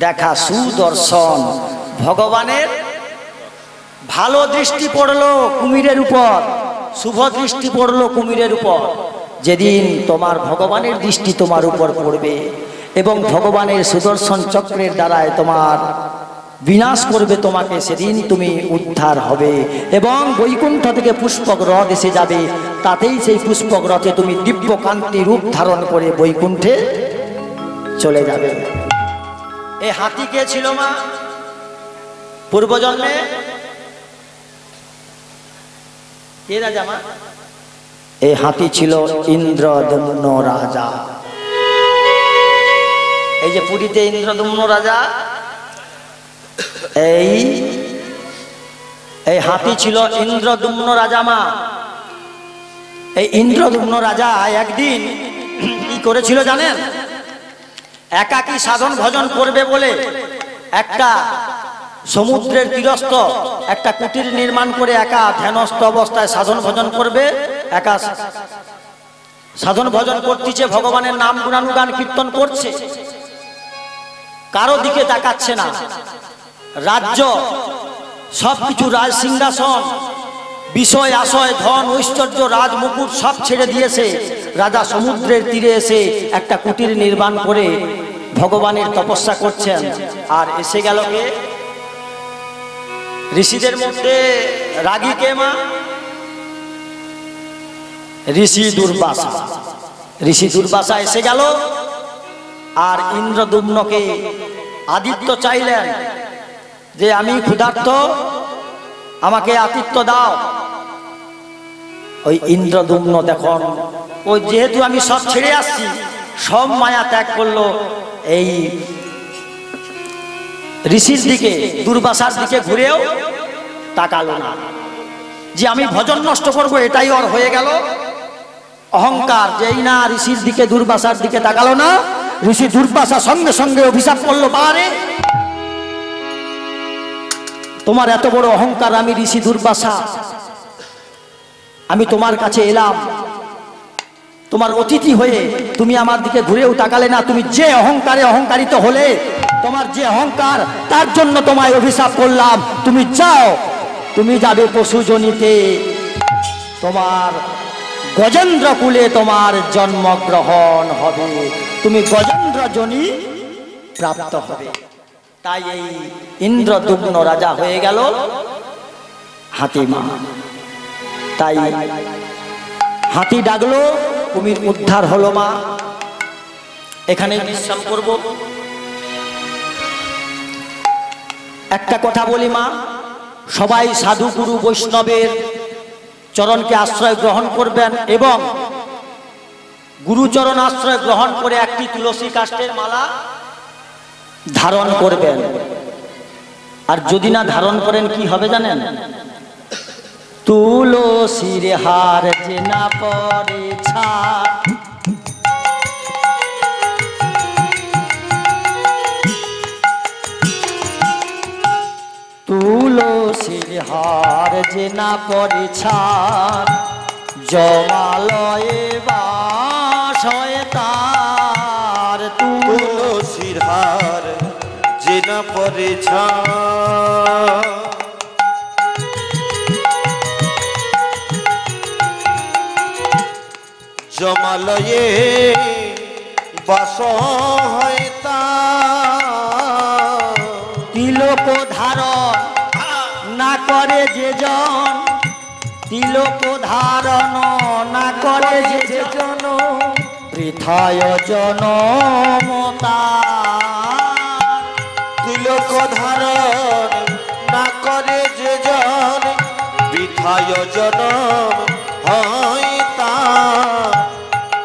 দেখা, সুদর্শন। ভগবানের ভালো দৃষ্টি পড়লো কুমিরের উপর, শুভ দৃষ্টি পড়লো কুমিরের উপর। যেদিন তোমার ভগবানের দৃষ্টি তোমার উপর পড়বে এবং ভগবানের সুদর্শন চক্রের দ্বারায় তোমার বিনাশ করবে তোমাকে, সেদিন তুমি উদ্ধার হবে এবং বৈকুণ্ঠ থেকে পুষ্পক রথ এসে যাবে। তাতেই সেই পুষ্পক রথে তুমি দিব্য কান্তি রূপ ধারণ করে বৈকুণ্ঠে চলে যাবে। এই হাতি কে ছিল মা পূর্বজন্মে? কে রাজা মা? এই হাতি ছিল ইন্দ্রদম্ন রাজা। এই যে পুরীতে ইন্দ্রদম্ন রাজা, এই হাতি ছিল ইন্দ্রদম্ন রাজা মা। এই ইন্দ্রদম্ন রাজা একদিন কি করেছিল জানেন? একাকী সাধন ভজন করবে বলে একটা সমুদ্রের তীরস্থ একটা কুটির নির্মাণ করে একা ধ্যানস্থ অবস্থায় সাধন ভজন করবে। একা সাধন ভজন করতেছে, ভগবানের নাম গুণানুগান কীর্তন করছে, কারো দিকে তাকাচ্ছে না। রাজ্য সবকিছু, রাজ সিংহাসন, বিষয় আশয়, ধন ঐশ্বর্য, রাজ মুকুট সব ছেড়ে দিয়েছে। রাজা সমুদ্রের তীরে এসে একটা কুটির নির্মাণ করে ভগবানের তপস্যা করছেন। আর এসে গেল কে? ঋষিদের মধ্যে রাগী কে মা? ঋষি দুর্বাসা। ঋষি দুর্বাসা এসে গেল আর ইন্দ্রদুম্নকে আদিত্য চাইলেন যে আমি ক্ষুধার্ত, আমাকে আতিথ্য দাও। ওই ইন্দ্রদুম্ন দেখুন, ওই যেহেতু আমি সব ছেড়ে আসছি, সব মায়া ত্যাগ করলো, এই ঋষির দিকে, দুর্বাসার দিকে ঘুরেও তাকালো না যে আমি ভজন নষ্ট করব, এটাই ওর হয়ে গেল অহংকার। যেই না ঋষির দিকে, দুর্বাসার দিকে তাকালো না, ঋষি দুর্বাসা সঙ্গে সঙ্গে অভিশাপ করলো, বারে তোমার এত বড় অহংকার, আমি ঋষি দুর্বাসা, আমি তোমার কাছে এলাম তোমার অতিথি হয়ে, তুমি আমার দিকে ঘুরেও তাকালে না। তুমি যে অহংকারে অহংকারিত হলে, তোমার যে অহংকার, তার জন্য তোমায় অভিশাপ করলাম। তুমি যাও, তুমি যাবে পশুজনিতে, তোমার গজেন্দ্র কুলে তোমার জন্মগ্রহণ হবে, তুমি গজেন্দ্র জনি প্রাপ্ত হবে। তাই এই ইন্দ্রদুম্ন রাজা হয়ে গেল হাতিমা। তাই হাতি ডাকলো, কুমির উদ্ধার হলো মা। এখানে বিশ্রাম করব। একটা কথা বলি মা, সবাই সাধু গুরু বৈষ্ণবের চরণকে আশ্রয় গ্রহণ করবেন এবং গুরুচরণ আশ্রয় গ্রহণ করে একটি তুলসী কাষ্ঠের মালা ধারণ করবেন। আর যদি না ধারণ করেন কি হবে জানেন? তুলসীর হার যে না পড়ে ছাড়, তুলসীর হার যে না পড়ে ছাড়, জমালয়ে বাস হয় তার। তুলসীর হার যে না পরে ছাড়, জমালয়ে বাস হয় তার। তিলক ধারণ না করে যে জন, তিলক ধারণ না করে যে জন, বৃথায় জনম তার। তিলক ধারণ না করে যে জন, বৃথায় জনম হয় তার।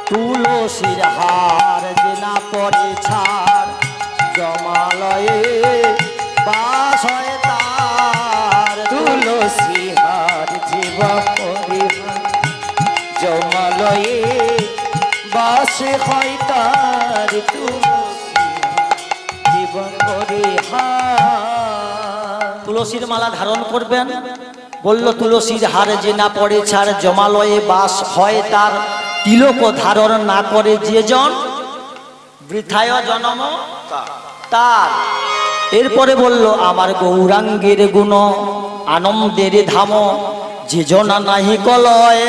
তুলসীর হার যে না পড়ে ছাড়, জমালয়ে বাস হয় তার। তুলসী হার জীব পরিহার, জমালয়ে বাস হয় তার। তুলসী জীব পরিহার। তুলসীর মালা ধারণ করবেন। বলল তুলসীর হার যে না পড়ে ছাড়, জমালয়ে বাস হয় তার। তিলক ধারণ না করে যে জন বৃথায় জনম তার। এরপরে বলল আমার গৌরাঙ্গের গুণ আনন্দের ধাম, যে জনা নাহি কলয়,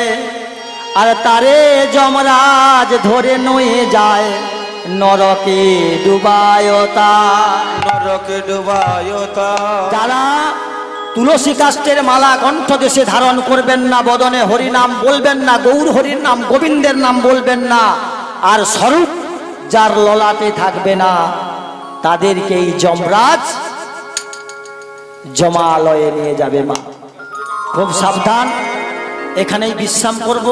আর তারে যমরাজ ধরে নয়ে যায় নরকে ডুবায় তার। নরকে ডুবায় তার। যারা তুলসী কাষ্টের মালা কণ্ঠ দেশে ধারণ করবেন না, বদনে হরিনাম বলবেন না, গৌর হরির নাম গোবিন্দের নাম বলবেন না, আর স্বরূপ যার ললাটে থাকবে না, তাদেরকেই যমরাজ জমালয়ে নিয়ে যাবে। মা খুব সাবধান, এখানেই বিশ্রাম করব।